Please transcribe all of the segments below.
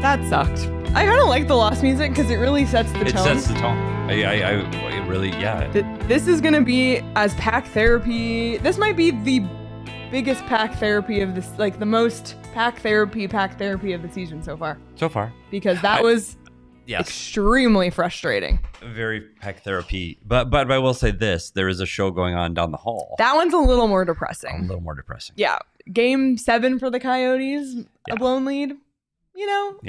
That sucked. I kind of like the lost music because it really sets the tone. It sets the tone. It really, yeah. This is going to be as pack therapy. This might be the biggest pack therapy of this, like the most pack therapy of the season so far. Because that was extremely frustrating. Very pack therapy. But I will say this, there is a show going on down the hall. That one's a little more depressing. Yeah. Game 7 for the Coyotes, a blown lead.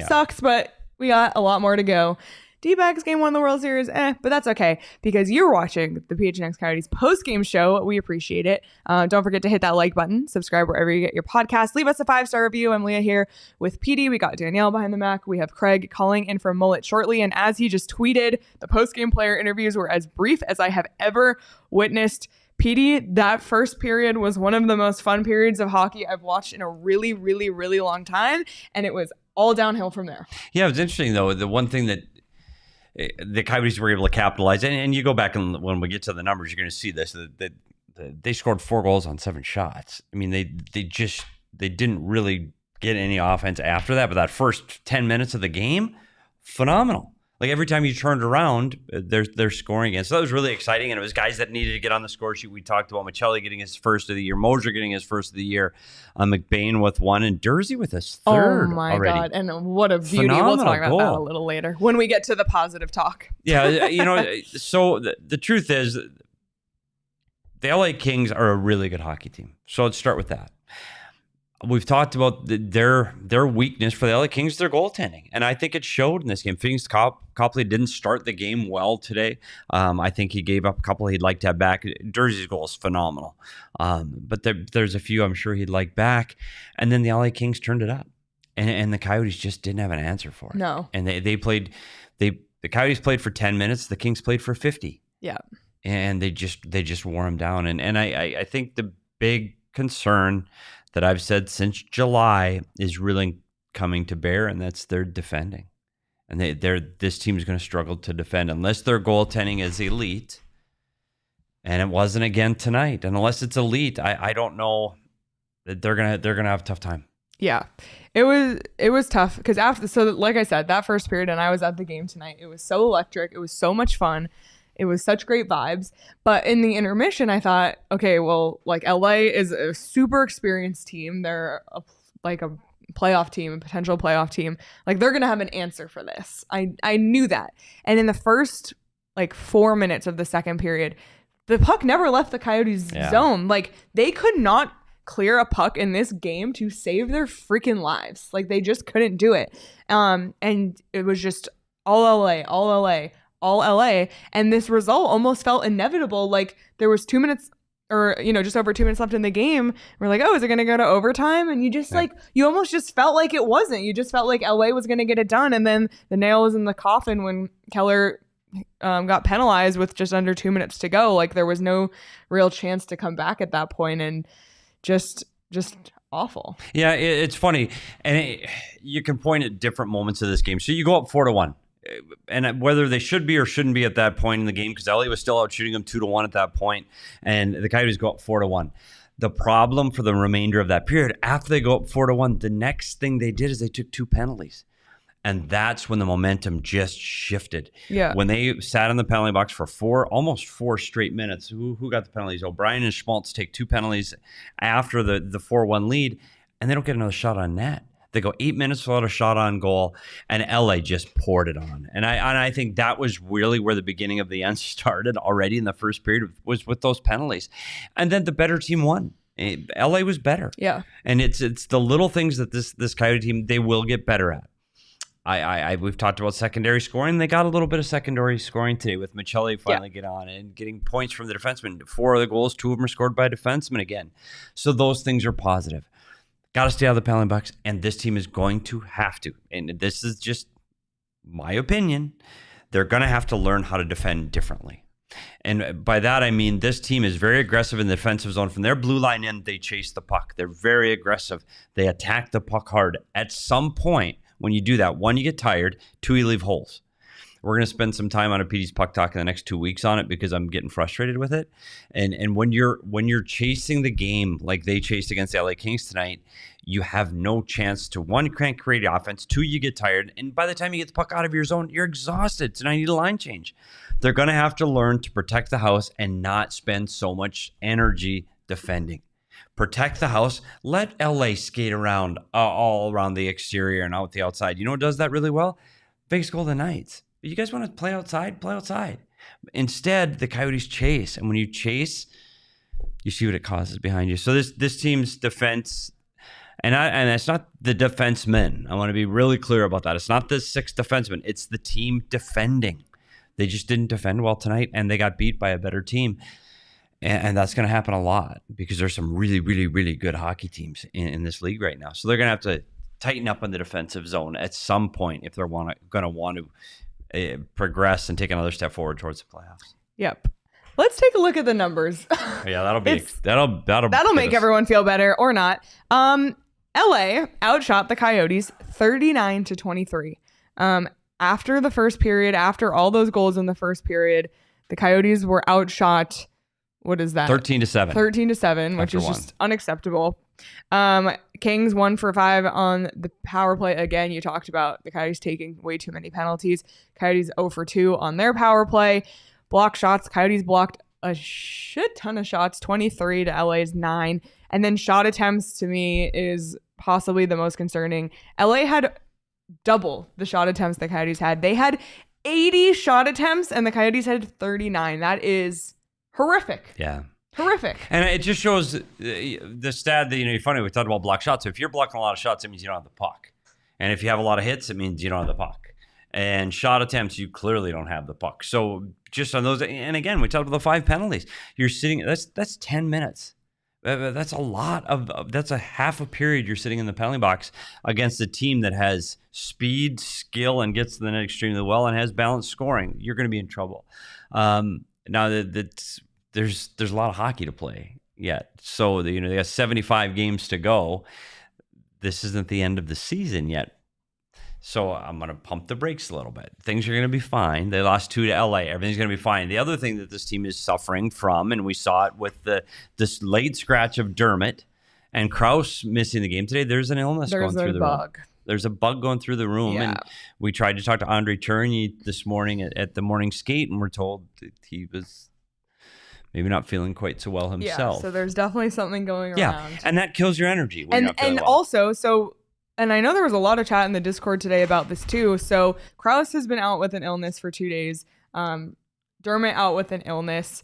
Sucks, but we got a lot more to go. D-backs game 1 of the World Series, but that's okay because you're watching the PHNX Coyotes post-game show. We appreciate it. Don't forget to hit that like button, subscribe wherever you get your podcast. Leave us a 5-star review. I'm Leah here with Petey. We got Danielle behind the Mac. We have Craig calling in from Mullet shortly. And as he just tweeted, the post-game player interviews were as brief as I have ever witnessed. Petey, that first period was one of the most fun periods of hockey I've watched in a really, really, really long time. And it was all downhill from there. Yeah, it was interesting, though. The one thing that the Coyotes were able to capitalize, and you go back and when we get to the numbers, you're going to see this, that they scored 4 goals on 7 shots. I mean, they didn't really get any offense after that, but that first 10 minutes of the game, phenomenal. Like every time you turned around, they're scoring again. So that was really exciting. And it was guys that needed to get on the score sheet. We talked about Maccelli getting his first of the year, Moser getting his first of the year, McBain with 1, and Durzi with his third. Oh my already. God. And what a beauty. Phenomenal We'll talk about goal. that a little later when we get to the positive talk. Yeah. So the truth is the LA Kings are a really good hockey team. So let's start with that. We've talked about their weakness for the LA Kings, their goaltending. And I think it showed in this game. Phoenix Copley didn't start the game well today. I think he gave up a couple he'd like to have back. Durzi's goal is phenomenal. But there's a few I'm sure he'd like back. And then the LA Kings turned it up. And the Coyotes just didn't have an answer for it. No. And the Coyotes played for 10 minutes. The Kings played for 50. Yeah. And they just wore them down. And I think the big concern that I've said since July is really coming to bear, and that's their defending. And this team is going to struggle to defend unless their goaltending is elite. And it wasn't again tonight. And unless it's elite, I don't know that they're gonna have a tough time. Yeah, it was tough because like I said, that first period, and I was at the game tonight. It was so electric. It was so much fun. It was such great vibes. But in the intermission, I thought, okay, well, like LA is a super experienced team. They're a playoff team, a potential playoff team. Like they're going to have an answer for this. I knew that. And in the first 4 minutes of the second period, the puck never left the Coyotes zone. Like they could not clear a puck in this game to save their freaking lives. Like they just couldn't do it. And it was just all LA, and this result almost felt inevitable. Like there was 2 minutes or just over 2 minutes left in the game. We're like, oh, is it going to go to overtime? And you just you almost just felt like it wasn't. You just felt like LA was going to get it done, and then the nail was in the coffin when Keller got penalized with just under 2 minutes to go. Like there was no real chance to come back at that point, and just awful. Yeah, it's funny, and you can point at different moments of this game. So you go up 4-1. And whether they should be or shouldn't be at that point in the game, because LA was still out shooting them 2-1 at that point, and the Coyotes go up 4-1. The problem for the remainder of that period, after they go up 4-1, the next thing they did is they took 2 penalties. And that's when the momentum just shifted. Yeah. When they sat in the penalty box for almost 4 straight minutes. Who got the penalties? O'Brien and Schmaltz take 2 penalties after the 4-1 lead, and they don't get another shot on net. They go 8 minutes without a shot on goal, and LA just poured it on. And I think that was really where the beginning of the end started already in the first period, was with those penalties. And then the better team won. LA was better. Yeah. And it's the little things that this Coyote team, they will get better at. We've talked about secondary scoring. They got a little bit of secondary scoring today with Maccelli finally get on and getting points from the defenseman. 4 of the goals, 2 of them are scored by a defenseman again. So those things are positive. Got to stay out of the penalty box, and this team is going to have to. And this is just my opinion. They're going to have to learn how to defend differently. And by that, I mean this team is very aggressive in the defensive zone. From their blue line in, they chase the puck. They're very aggressive. They attack the puck hard. At some point, when you do that, 1, you get tired. 2, you leave holes. We're going to spend some time on a Petey's Puck Talk in the next 2 weeks on it because I'm getting frustrated with it. And when you're chasing the game like they chased against the LA Kings tonight, you have no chance to, 1, can't create offense. 2, you get tired. And by the time you get the puck out of your zone, you're exhausted. So now you need a line change. They're going to have to learn to protect the house and not spend so much energy defending. Protect the house. Let LA skate around all around the exterior and out the outside. You know what does that really well? Vegas Golden Knights. You guys want to play outside? Play outside. Instead, the Coyotes chase. And when you chase, you see what it causes behind you. So this team's defense, and it's not the defensemen. I want to be really clear about that. It's not the 6 defensemen. It's the team defending. They just didn't defend well tonight, and they got beat by a better team. And that's going to happen a lot because there's some really, really, really good hockey teams in this league right now. So they're going to have to tighten up on the defensive zone at some point if they're going to want to progress and take another step forward towards the playoffs. Yep. Let's take a look at the numbers. Yeah, that'll make everyone feel better or not. LA outshot the Coyotes 39-23. After the first period, after all those goals in the first period, the Coyotes were outshot. What is that? 13-7. 13-7, which is just unacceptable. Kings 1 for 5 on the power play. Again, you talked about the Coyotes taking way too many penalties. Coyotes 0 for 2 on their power play. Block shots. Coyotes blocked a shit ton of shots, 23 to LA's 9. And then shot attempts to me is possibly the most concerning. LA had double the shot attempts the Coyotes had. They had 80 shot attempts and the Coyotes had 39. That is horrific. Yeah. Horrific. And it just shows the stat that, funny, we talked about block shots. So if you're blocking a lot of shots, it means you don't have the puck. And if you have a lot of hits, it means you don't have the puck. And shot attempts, you clearly don't have the puck. So just on those, and again, we talked about the 5 penalties. You're sitting, that's 10 minutes. That's a lot that's a half a period you're sitting in the penalty box against a team that has speed, skill, and gets to the net extremely well and has balanced scoring. You're going to be in trouble. Now there's a lot of hockey to play yet. So they got 75 games to go. This isn't the end of the season yet. So I'm going to pump the brakes a little bit. Things are going to be fine. They lost 2 to LA. Everything's going to be fine. The other thing that this team is suffering from, and we saw it with this late scratch of Dermott and Krause missing the game today, there's an illness going through the room. There's a bug going through the room. Yeah. And we tried to talk to Andre Tourigny this morning at the morning skate, and we're told that he was maybe not feeling quite so well himself. Yeah, so there's definitely something going around. Yeah, and that kills your energy when you're not feeling well. Also, and I know there was a lot of chat in the Discord today about this too. So Krause has been out with an illness for 2 days. Dermott out with an illness.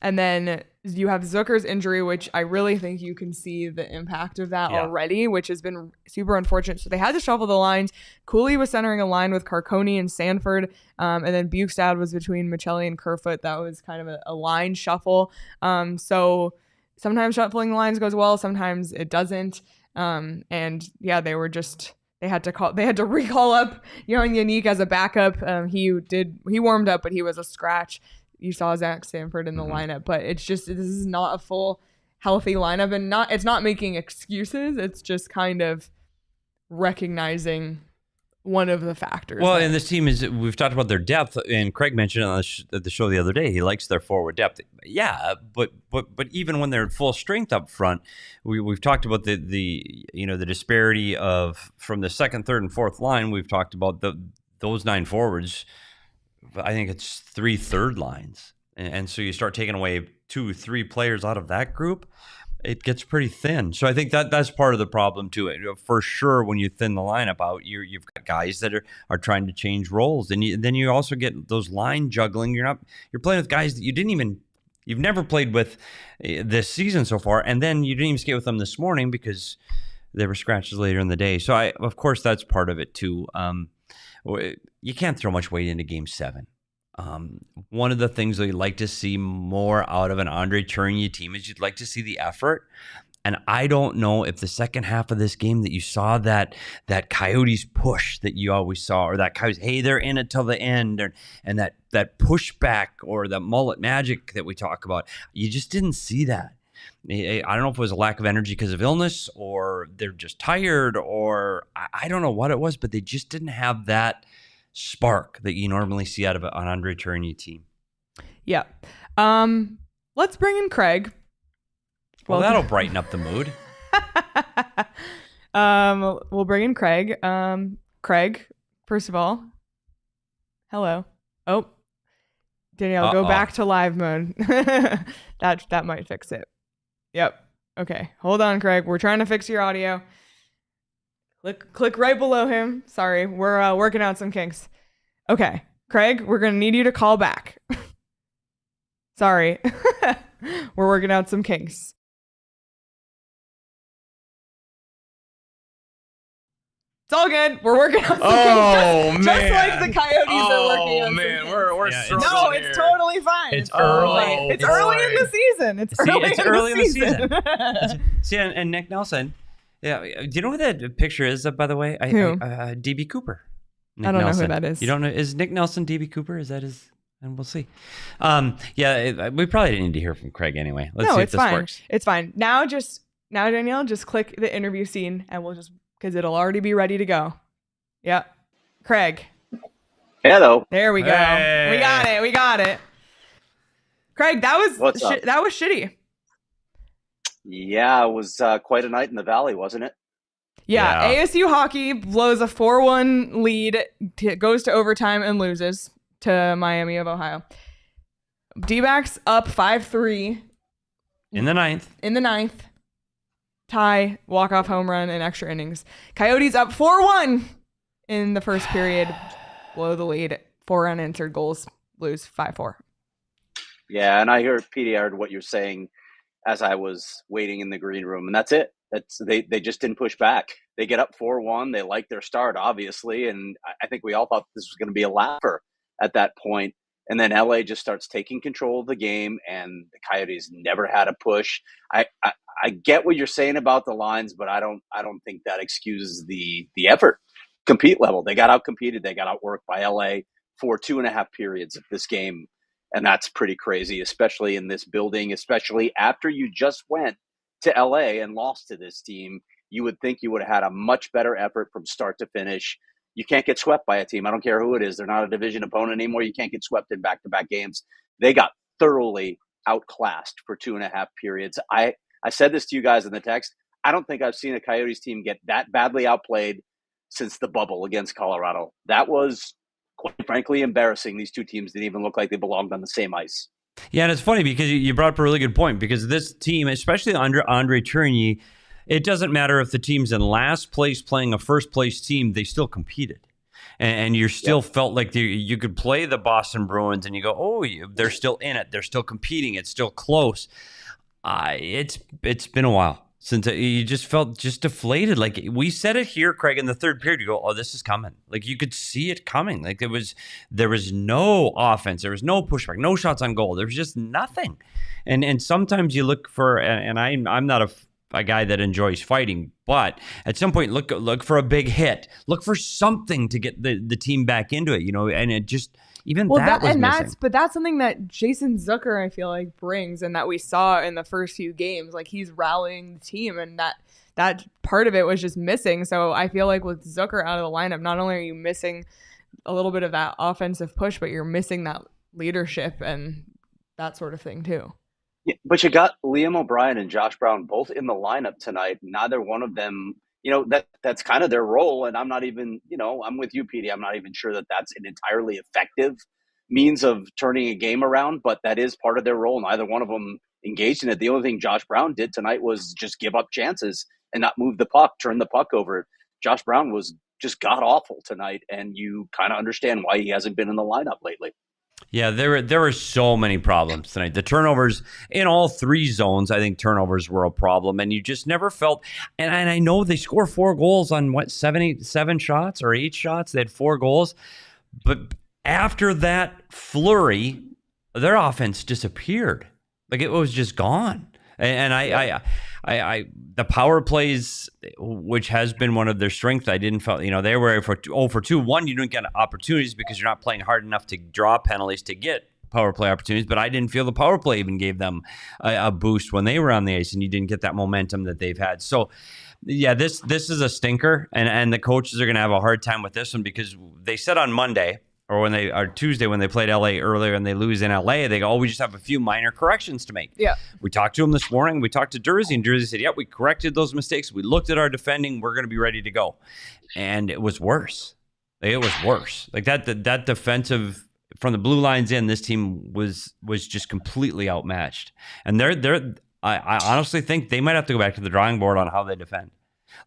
And then you have Zucker's injury, which I really think you can see the impact of that already, which has been super unfortunate. So they had to shuffle the lines. Cooley was centering a line with Carconi and Sanford. And then Bukestad was between Maccelli and Kerfoot. That was kind of a line shuffle. So sometimes shuffling the lines goes well. Sometimes it doesn't. And yeah, they had to recall up Young Yannick as a backup. He warmed up, but he was a scratch. You saw Zach Sanford in the lineup, but this is not a full healthy lineup, and it's not making excuses. It's just kind of recognizing one of the factors. Well, and this team we've talked about their depth, and Craig mentioned on the show the other day, he likes their forward depth. Yeah, but even when they're at full strength up front, we've talked about the disparity of from the second, third, and fourth line. We've talked about those 9 forwards. I think it's 3 third lines, and so you start taking away 2, 3 players out of that group. It gets pretty thin. So I think that's part of the problem too. For sure, when you thin the lineup out, you've got guys that are trying to change roles, and then you also get those line juggling. You're playing with guys that you've never played with this season so far, and then you didn't even skate with them this morning because there were scratches later in the day. So of course that's part of it too. you can't throw much weight into Game 7. One of the things that you'd like to see more out of an Andre Tourigny team is you'd like to see the effort. And I don't know if the second half of this game that you saw that Coyotes push that you always saw, or that Coyotes, hey, they're in it till the end, and that pushback or the mullet magic that we talk about, you just didn't see that. I don't know if it was a lack of energy because of illness, or they're just tired, or I don't know what it was, but they just didn't have that spark that you normally see out of an Andre Tourigny team. Yeah. Let's bring in Craig. Well, that'll brighten up the mood. We'll bring in Craig. Craig, first of all, hello. Oh, Danielle, go back to live mode. That might fix it. Yep. Okay. Hold on, Craig. We're trying to fix your audio. Click right below him. Sorry, we're working out some kinks. Okay, Craig, we're gonna need you to call back. Sorry, we're working out some kinks. It's all good. We're working on something just like the Coyotes are working on. Oh man, we're no, it's totally fine. It's early. It's early in the season. It's early in the season. See, and Nick Nelson. Yeah, do you know who that picture is? By the way, Who? DB Cooper. Nick I don't Nelson. know who that is. You don't know? Is Nick Nelson DB Cooper? Is that his? And we'll see. We probably didn't need to hear from Craig anyway. Let's see if this works. It's fine. Now, Danielle, just click the interview scene, and we'll just. Because it'll already be ready to go. Yep. Craig. Hello. There we go. Hey. We got it. Craig, that was shitty. Yeah, it was quite a night in the Valley, wasn't it? Yeah. ASU hockey blows a 4-1 lead, goes to overtime and loses to Miami of Ohio. D-backs up 5-3. In the ninth. Tie, walk-off home run, and extra innings. Coyotes up 4-1 in the first period. Blow the lead. 4 unanswered goals. Lose 5-4. Yeah, and I heard, Petey, I heard what you're saying as I was waiting in the green room, and that's it. They just didn't push back. They get up 4-1. They like their start, obviously, and I think we all thought this was going to be a laugher at that point. And then LA just starts taking control of the game, and the Coyotes never had a push. I get what you're saying about the lines, but I don't think that excuses the effort, compete level. They got out-competed. They got outworked by LA for 2.5 periods of this game, and that's pretty crazy, especially in this building, especially after you just went to LA and lost to this team. You would think you would have had a much better effort from start to finish. You can't get swept by a team. I don't care who it is. They're not a division opponent anymore. You can't get swept in back-to-back games. They got thoroughly outclassed for 2.5 periods. I said this to you guys in the text. I don't think I've seen a Coyotes team get that badly outplayed since the bubble against Colorado. That was, quite frankly, embarrassing. These two teams didn't even look like they belonged on the same ice. Yeah, and it's funny because you brought up a really good point, because this team, especially under Andre Tourigny, it doesn't matter if the team's in last place playing a first place team, they still competed. And you still felt like you could play the Boston Bruins and you go, oh, they're still in it. They're still competing. It's still close. It's been a while since you just felt just deflated. Like we said it here, Craig, in the third period, you go, oh, this is coming. Like you could see it coming. Like there was no offense. There was no pushback, no shots on goal. There was just nothing. And sometimes you look for, and I'm not a guy that enjoys fighting, but at some point look for a big hit, look for something to get the team back into it, and it just, even that was missing. That's something that Jason Zucker, I feel like, brings, and that we saw in the first few games. Like he's rallying the team, and that part of it was just missing. So I feel like with Zucker out of the lineup, not only are you missing a little bit of that offensive push, but you're missing that leadership and that sort of thing too. Yeah, but you got Liam O'Brien and Josh Brown both in the lineup tonight. Neither one of them, that's kind of their role. And I'm not even, I'm with you, Petey. I'm not even sure that that's an entirely effective means of turning a game around, but that is part of their role. Neither one of them engaged in it. The only thing Josh Brown did tonight was just give up chances and not move the puck, turn the puck over. Josh Brown was just god awful tonight, and you kind of understand why he hasn't been in the lineup lately. Yeah, there were so many problems tonight. The turnovers in all three zones, I think turnovers were a problem, and you just never felt. And I know they scored 4 goals on what 7 shots or 8 shots. They had 4 goals, but after that flurry, their offense disappeared. Like it was just gone. And I the power plays, which has been one of their strengths, I didn't feel, they were for 0 for 2. One, you didn't get opportunities because you're not playing hard enough to draw penalties to get power play opportunities, but I didn't feel the power play even gave them a boost when they were on the ice, and you didn't get that momentum that they've had. So yeah, this is a stinker, and the coaches are going to have a hard time with this one, because they said on Monday, or Tuesday when they played LA earlier and they lose in LA, they go, oh, we just have a few minor corrections to make. Yeah. We talked to him this morning. We talked to Durzi, and Durzi said, we corrected those mistakes. We looked at our defending. We're going to be ready to go. And it was worse. It was worse. Like that defensive from the blue lines in, this team was just completely outmatched. And I honestly think they might have to go back to the drawing board on how they defend.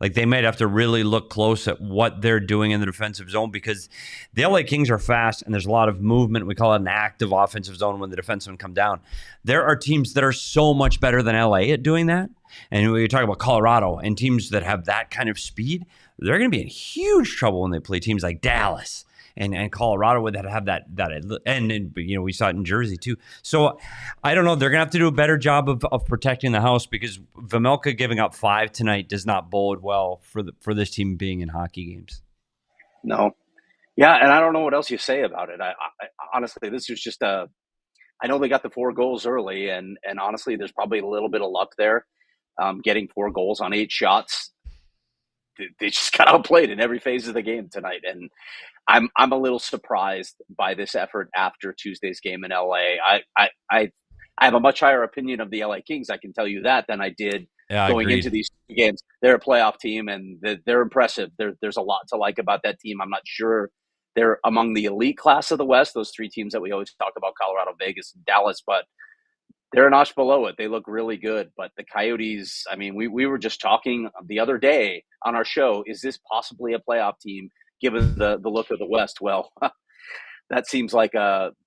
Like they might have to really look close at what they're doing in the defensive zone, because the LA Kings are fast and there's a lot of movement. We call it an active offensive zone when the defensemen come down. There are teams that are so much better than LA at doing that. And when you talk about Colorado and teams that have that kind of speed, they're going to be in huge trouble when they play teams like Dallas and Colorado would have that and we saw it in Jersey too. So I don't know. They're gonna have to do a better job of protecting the house, because Vejmelka giving up 5 tonight does not bode well for this team being in hockey games. No, yeah, and I don't know what else you say about it. I honestly, this was just I know they got the 4 goals early, and honestly, there's probably a little bit of luck there, getting 4 goals on 8 shots. They just got outplayed in every phase of the game tonight, and I'm a little surprised by this effort after Tuesday's game in LA. I have a much higher opinion of the LA Kings, I can tell you that, than I did going into these games. They're a playoff team, and they're impressive. There's a lot to like about that team. I'm not sure they're among the elite class of the West, those 3 teams that we always talk about, Colorado, Vegas, and Dallas, but they're a notch below it. They look really good. But the Coyotes, I mean, we were just talking the other day on our show, is this possibly a playoff team given the look of the West? Well, that seems like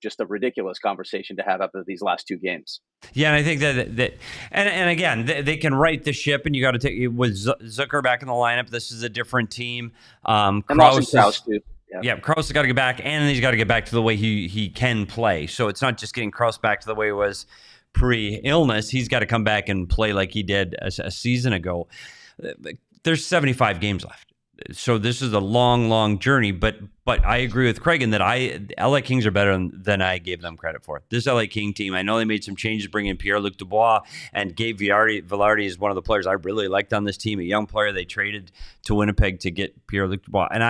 just a ridiculous conversation to have after these last 2 games. Yeah, and I think that and again, they can right the ship, and you got to take with Zucker back in the lineup. This is a different team. And Krause too. Yeah, Krause has got to get back, and he's got to get back to the way he can play. So it's not just getting Krause back to the way it was pre-illness. He's got to come back and play like he did a season ago. There's 75 games left, so this is a long journey. But I agree with Craig in that LA Kings are better than I gave them credit for. This LA King team, I know they made some changes, bringing Pierre-Luc Dubois, and Gabe Vilardi is one of the players I really liked on this team, a young player they traded to Winnipeg to get Pierre-Luc Dubois. And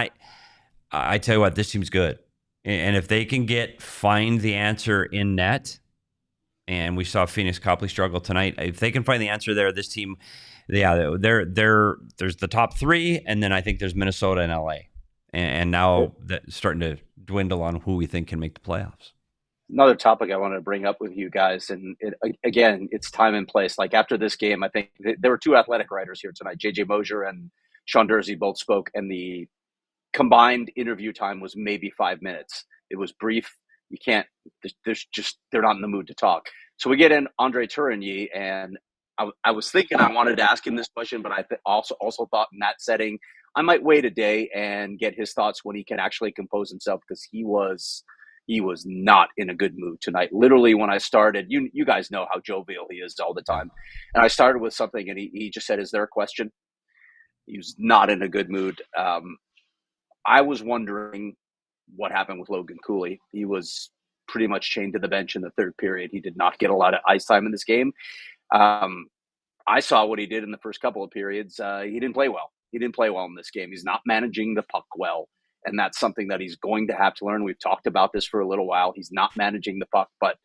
I tell you what, this team's good, and if they can find the answer in net. And we saw Phoenix Copley struggle tonight. If they can find the answer there, this team, there's the top 3, and then I think there's Minnesota and LA, and now that's starting to dwindle on who we think can make the playoffs. Another topic I wanted to bring up with you guys, and again, it's time and place. Like after this game, I think there were 2 athletic writers here tonight. JJ Moser and Sean Durzi both spoke, and the combined interview time was maybe 5 minutes. It was brief. You can't. They're not in the mood to talk. So we get in Andre Tourigny, and I was thinking I wanted to ask him this question, but I also thought in that setting I might wait a day and get his thoughts when he can actually compose himself, because he was not in a good mood tonight. Literally, when I started, you guys know how jovial he is all the time, and I started with something, and he just said, "Is there a question?" He was not in a good mood. I was wondering what happened with Logan Cooley. He was pretty much chained to the bench in the 3rd period. He did not get a lot of ice time in this game. I saw what he did in the first couple of periods. He didn't play well. He didn't play well in this game. He's not managing the puck well, and that's something that he's going to have to learn. We've talked about this for a little while. He's not managing the puck, but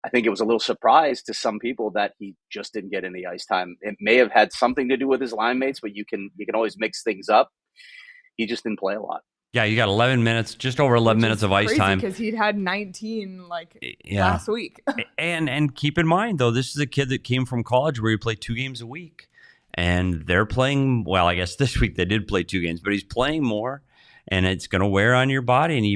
I think it was a little surprise to some people that he just didn't get any ice time. It may have had something to do with his line mates, but you can always mix things up. He just didn't play a lot. Yeah, you got 11 minutes, just over 11 minutes of ice time. Because he'd had 19 last week. and keep in mind, though, this is a kid that came from college where he played 2 games a week. And they're playing, well, I guess this week they did play 2 games, but he's playing more, and it's going to wear on your body. And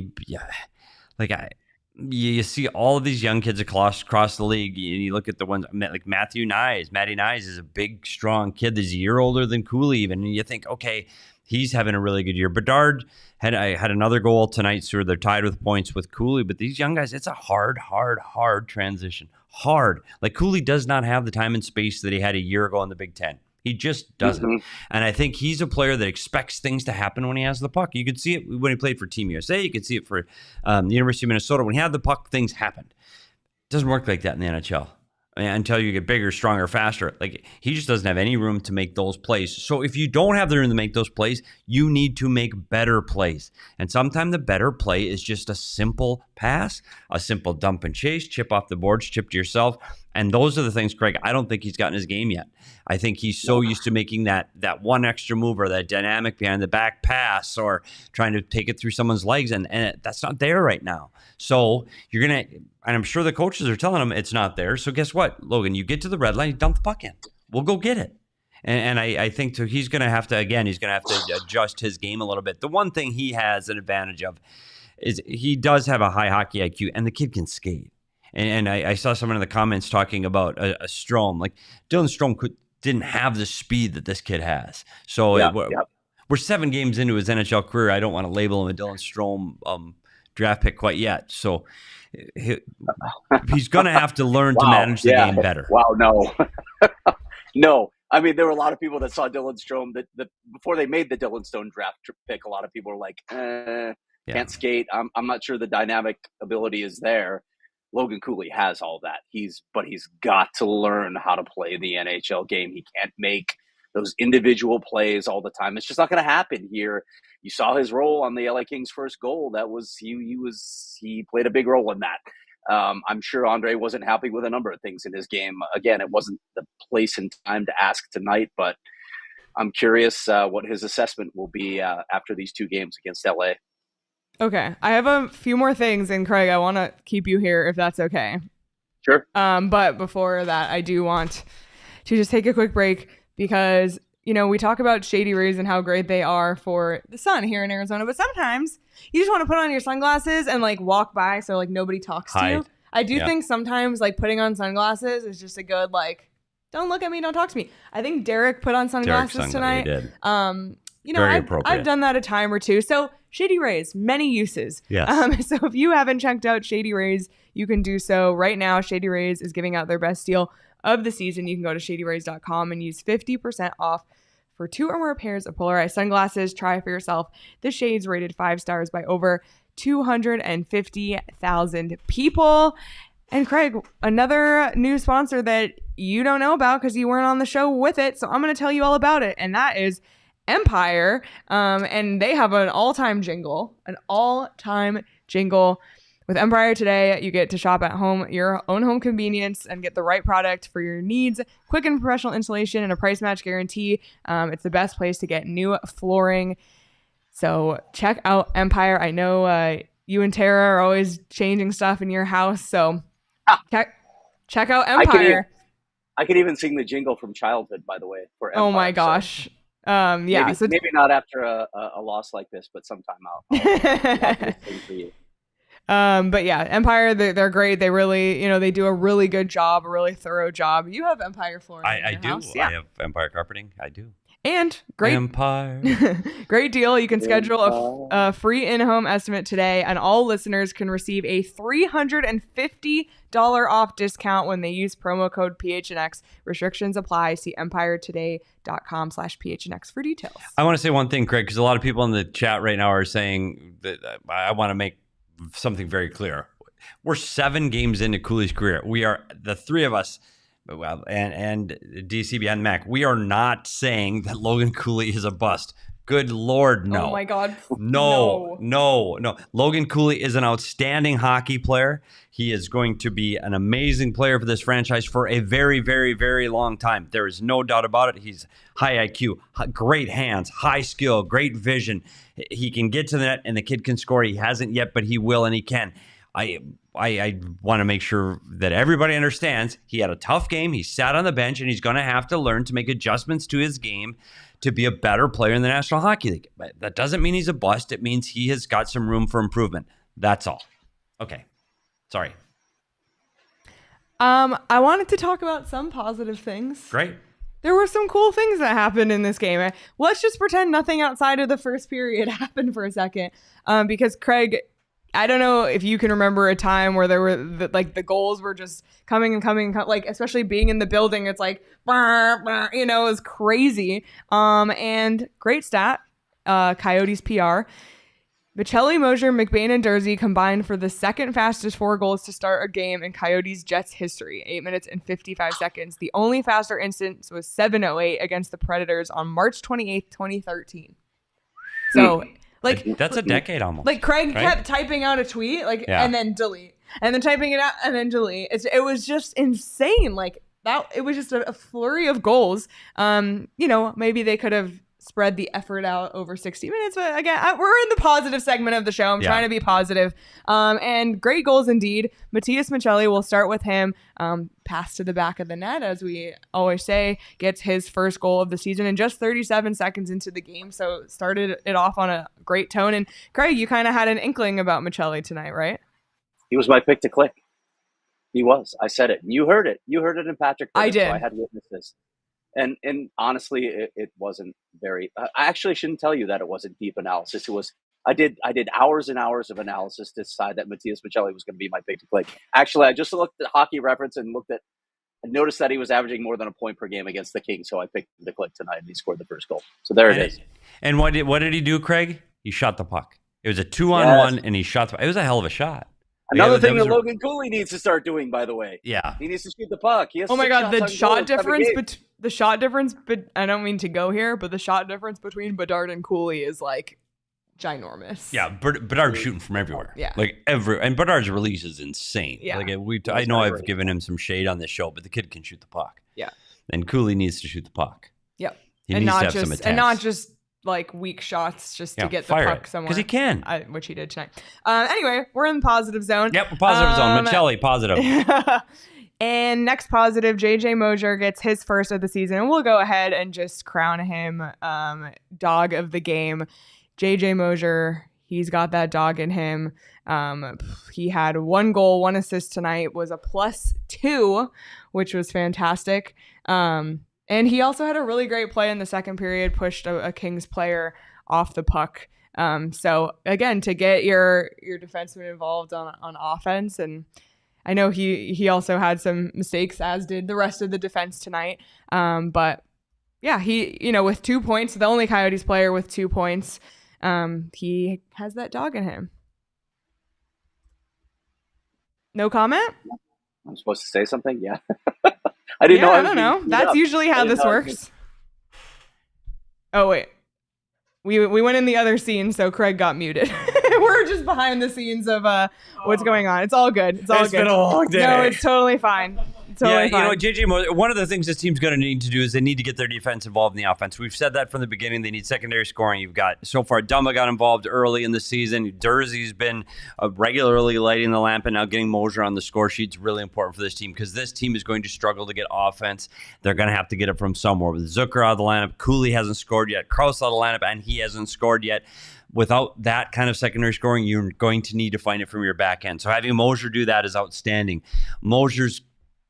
you see all of these young kids across the league, and you look at the ones like Matty Nyes is a big, strong kid that's a year older than Cooley even, and you think, okay, he's having a really good year. Bedard had another goal tonight, so they're tied with points with Cooley, but these young guys, it's a hard transition. Hard. Like, Cooley does not have the time and space that he had a year ago in the Big Ten. He just doesn't. Mm-hmm. And I think he's a player that expects things to happen when he has the puck. You could see it when he played for Team USA. You could see it for the University of Minnesota. When he had the puck, things happened. It doesn't work like that in the NHL. Until you get bigger, stronger, faster. Like, he just doesn't have any room to make those plays. So if you don't have the room to make those plays, you need to make better plays. And sometimes the better play is just a simple pass, a simple dump and chase, chip off the boards, chip to yourself. And those are the things, Craig, I don't think he's gotten his game yet. I think he's so used to making that one extra move or that dynamic behind the back pass or trying to take it through someone's legs, and that's not there right now. So you're going to, and I'm sure the coaches are telling him it's not there. So guess what, Logan? You get to the red line, you dump the puck in. We'll go get it. And I think so he's going to have to adjust his game a little bit. The one thing he has an advantage of is he does have a high hockey IQ, and the kid can skate. And I saw someone in the comments talking about a Strome. Like, Dylan Strome didn't have the speed that this kid has. So we're 7 games into his NHL career. I don't want to label him a Dylan Strome draft pick quite yet. So he's going to have to learn to manage the game better. Wow, no. No. I mean, there were a lot of people that saw Dylan Strome that before they made the Dylan Stone draft pick, a lot of people were like, can't skate. I'm not sure the dynamic ability is there. Logan Cooley has all that. But he's got to learn how to play the NHL game. He can't make those individual plays all the time. It's just not going to happen here. You saw his role on the LA Kings' first goal. That was he played a big role in that. I'm sure Andre wasn't happy with a number of things in his game. Again, it wasn't the place and time to ask tonight, but I'm curious what his assessment will be after these 2 games against LA. Okay, I have a few more things, and Craig, I want to keep you here if that's okay. Sure. But before that, I do want to just take a quick break because, we talk about Shady Rays and how great they are for the sun here in Arizona, but sometimes you just want to put on your sunglasses and walk by so nobody talks to you. I do think sometimes putting on sunglasses is just a good don't look at me, don't talk to me. I think Derek put on sunglasses tonight. He did. I've done that a time or two. So Shady Rays, many uses. Yes. So if you haven't checked out Shady Rays, you can do so right now. Shady Rays is giving out their best deal of the season. You can go to shadyrays.com and use 50% off for 2 or more pairs of polarized sunglasses. Try for yourself. The shades rated 5 stars by over 250,000 people. And Craig, another new sponsor that you don't know about because you weren't on the show with it. So I'm going to tell you all about it. And that is Empire, and they have an all-time jingle. With Empire today, you get to shop at home, your own home convenience, and get the right product for your needs. Quick and professional installation and a price match guarantee. It's the best place to get new flooring. So check out Empire. I know you and Tara are always changing stuff in your house, so check out Empire. I could even sing the jingle from childhood, by the way, for Empire. Oh my gosh. So maybe not after a loss like this, but sometime I'll sing for you. But yeah, Empire, they're great. They really, they do a really good job, a really thorough job. You have Empire flooring in your house. I have Empire carpeting. I do. And great Empire. Great deal. You can schedule a free in-home estimate today, and all listeners can receive a $350 off discount when they use promo code PHNX. Restrictions apply. See empiretoday.com/PHNX for details. I want to say one thing, Craig, because a lot of people in the chat right now are saying that I want to make something very clear. We're 7 games into Cooley's career. We are, the 3 of us, and DCB and Mac, we are not saying that Logan Cooley is a bust. Good Lord, no. Oh my God. No. Logan Cooley is an outstanding hockey player. He is going to be an amazing player for this franchise for a very, very, very long time. There is no doubt about it. He's high IQ, great hands, high skill, great vision. He can get to the net, and the kid can score. He hasn't yet, but he will, and he can. I want to make sure that everybody understands he had a tough game. He sat on the bench, and he's going to have to learn to make adjustments to his game to be a better player in the National Hockey League. But that doesn't mean he's a bust. It means he has got some room for improvement. That's all. Okay. Sorry. I wanted to talk about some positive things. Great. There were some cool things that happened in this game. Let's just pretend nothing outside of the first period happened for a second. Because Craig, I don't know if you can remember a time where there were the goals were just coming and coming, like especially being in the building. It's like, it was crazy. And great stat, Coyotes PR. Maccelli, Moser, McBain, and Durzi combined for the second fastest 4 goals to start a game in Coyotes Jets history, 8 minutes and 55 seconds. The only faster instance was 7:08 against the Predators on March 28th, 2013. So, that's a decade almost. Like Craig kept typing out a tweet, and then delete, and then typing it out, and then delete. It was just insane. Like that, it was just a flurry of goals. Maybe they could have spread the effort out over 60 minutes. But again, we're in the positive segment of the show. I'm trying to be positive. And great goals indeed. Matias Maccelli, we'll start with him. Pass to the back of the net, as we always say, gets his first goal of the season in just 37 seconds into the game. So started it off on a great tone. And Craig, you kind of had an inkling about Maccelli tonight, right? He was my pick to click. He was. I said it. You heard it. You heard it in Patrick. I did. So I had witnesses. And honestly, it wasn't very. I actually shouldn't tell you that it wasn't deep analysis. It was. I did hours and hours of analysis to decide that Matias Maccelli was going to be my pick to click. Actually, I just looked at Hockey Reference and noticed that he was averaging more than a point per game against the Kings. So I picked him to click tonight, and he scored the first goal. So there it is. And what did he do, Craig? He shot the puck. It was a 2-on-1, and he shot. It was a hell of a shot. Another thing that Logan Cooley needs to start doing, by the way. Yeah, he needs to shoot the puck. He has oh my God, the shot difference. But I don't mean to go here, but the shot difference between Bedard and Cooley is like ginormous. Yeah, Bedard's shooting from everywhere. Yeah, and Bedard's release is insane. Yeah, I know I've given him some shade on this show, but the kid can shoot the puck. Yeah, and Cooley needs to shoot the puck. Yep, he needs to have some attempts. And not just like weak shots just to get the puck somewhere. Because he can. Which he did tonight. Anyway, we're in the positive zone. Yep, positive zone. Maccelli, positive. And next positive, JJ Moser gets his first of the season. And we'll go ahead and just crown him dog of the game. JJ Moser, he's got that dog in him. He had 1 goal, 1 assist tonight, was a +2, which was fantastic. And he also had a really great play in the second period, pushed a Kings player off the puck. So again, to get your defenseman involved on offense, and I know he also had some mistakes, as did the rest of the defense tonight. But yeah, he, with 2 points, the only Coyotes player with 2 points, he has that dog in him. No comment? I'm supposed to say something? Yeah. I didn't know. I don't know. That's usually how this works. Oh, wait. We went in the other scene, so Craig got muted. We're just behind the scenes of what's going on. It's all good. It's all good. It's been a long day. No, it's totally fine. Totally fine. JJ Moser, one of the things this team's going to need to do is they need to get their defense involved in the offense. We've said that from the beginning. They need secondary scoring. You've got, so far, Dumba got involved early in the season. Durzi's been regularly lighting the lamp, and now getting Moser on the score sheet is really important for this team, because this team is going to struggle to get offense. They're going to have to get it from somewhere. With Zucker out of the lineup, Cooley hasn't scored yet, Krause out of the lineup, and he hasn't scored yet. Without that kind of secondary scoring, you're going to need to find it from your back end. So having Moser do that is outstanding.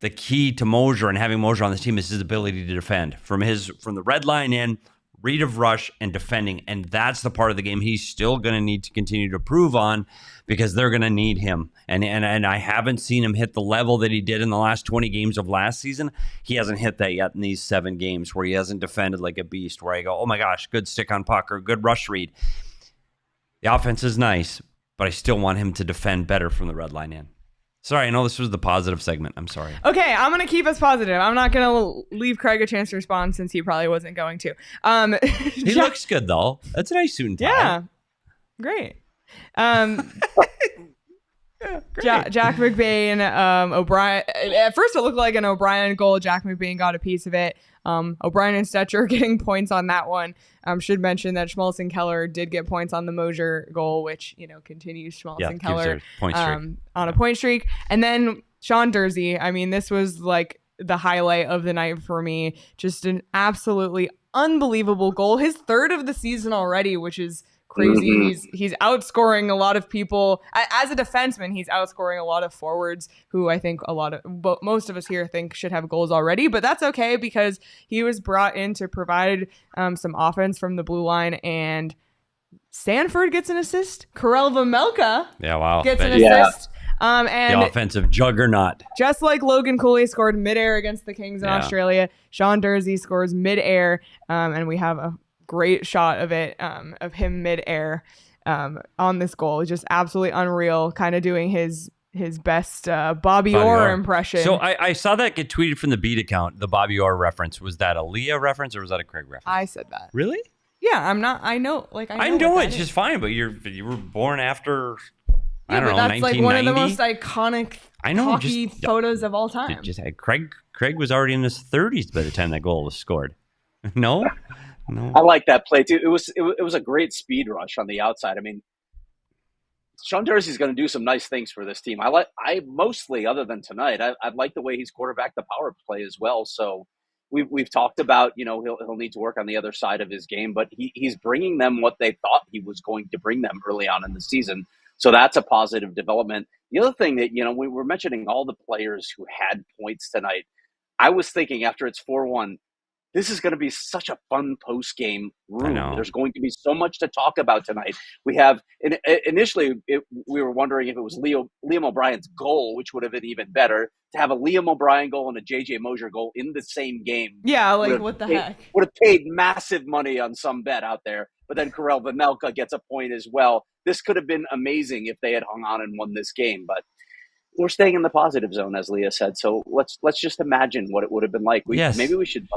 The key to Moser and having Moser on this team is his ability to defend from the red line in, read of rush, and defending. And that's the part of the game he's still going to need to continue to prove on, because they're going to need him. And I haven't seen him hit the level that he did in the last 20 games of last season. He hasn't hit that yet in these 7 games, where he hasn't defended like a beast, where I go, oh my gosh, good stick on puck or good rush read. The offense is nice, but I still want him to defend better from the red line in. Sorry, I know this was the positive segment. I'm sorry. Okay, I'm going to keep us positive. I'm not going to leave Craig a chance to respond, since he probably wasn't going to. He looks good, though. That's a nice suit and tie. Yeah, great. Jack McBain, O'Brien. At first, it looked like an O'Brien goal. Jack McBain got a piece of it. O'Brien and Stetcher getting points on that one. Should mention that Schmaltz and Keller did get points on the Moser goal, which continues Schmaltz and Keller on a point streak. And then Sean Durzi. I mean, this was like the highlight of the night for me. Just an absolutely unbelievable goal. His 3rd of the season already, which is crazy. Mhm. He's outscoring a lot of people. As a defenseman, he's outscoring a lot of forwards who I think most of us here think should have goals already. But that's okay because he was brought in to provide some offense from the blue line, and Sanford gets an assist. Karel Vejmelka gets an assist. And the offensive juggernaut. Just like Logan Cooley scored midair against the Kings in Australia, Sean Durzi scores midair, and we have a great shot of it, of him midair on this goal. Just absolutely unreal, kind of doing his best Bobby Orr impression. So I saw that get tweeted from the Beat account, the Bobby Orr reference. Was that a Leah reference or was that a Craig reference? I said that. Really? Yeah, I'm not. I know. I know it's just fine, but you were born after. I don't know. That's like one of the most 1990? iconic hockey photos of all time. Craig was already in his 30s by the time that goal was scored. No. I like that play too. It was a great speed rush on the outside. I mean, Sean Durzi is going to do some nice things for this team. I mostly, other than tonight, I like the way he's quarterbacked the power play as well. So we've talked about, he'll need to work on the other side of his game, but he's bringing them what they thought he was going to bring them early on in the season. So that's a positive development. The other thing that, we were mentioning all the players who had points tonight. I was thinking after it's 4-1, this is going to be such a fun post-game room. There's going to be so much to talk about tonight. We have initially we were wondering if it was Liam O'Brien's goal, which would have been even better. To have a Liam O'Brien goal and a JJ Moser goal in the same game. Yeah, what the heck? Would have paid massive money on some bet out there. But then Karel Vejmelka gets a point as well. This could have been amazing if they had hung on and won this game. But we're staying in the positive zone, as Leah said. So let's just imagine what it would have been like. Maybe we should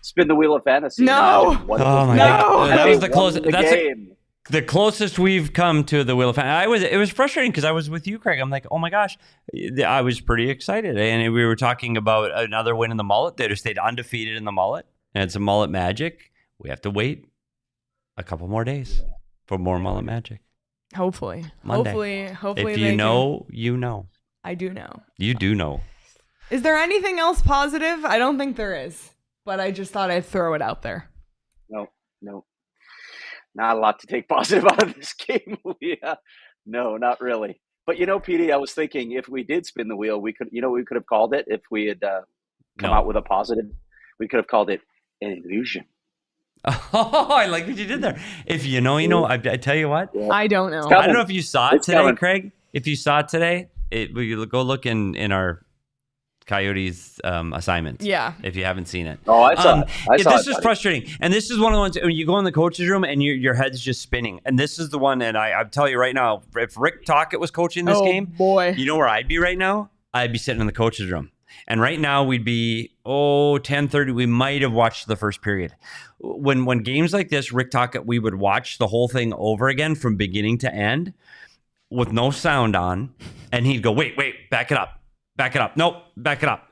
spin the wheel of fantasy. No. Oh my God. That was the closest. That's the closest we've come to the wheel of fantasy. It was frustrating because I was with you, Craig. I'm like, oh my gosh. I was pretty excited. And we were talking about another win in the Mullet. They just stayed undefeated in the Mullet. And it's a Mullet magic. We have to wait a couple more days for more Mullet magic. Hopefully. Monday. Hopefully. If you know, you know. I do know. You do know. Is there anything else positive? I don't think there is. But I just thought I'd throw it out there. No. Not a lot to take positive out of this game. Yeah. No, not really. But Petey, I was thinking if we did spin the wheel, we could, we could have called it if we had come out with a positive. We could have called it an illusion. Oh, I like what you did there. If you know, I tell you what. Yeah. I don't know. I don't know if you saw it today, Craig. If you saw it today, we go look in our Coyotes assignments. Yeah. If you haven't seen it. Oh, I saw it. This is frustrating. And this is one of the ones when you go in the coach's room and your head's just spinning. And this is the one, and I'll tell you right now, if Rick Tocchet was coaching this game, boy, you know where I'd be right now? I'd be sitting in the coach's room. And right now we'd be 10:30. We might have watched the first period. When games like this, Rick Tocchet, we would watch the whole thing over again from beginning to end with no sound on, and he'd go, wait, back it up. Nope, back it up.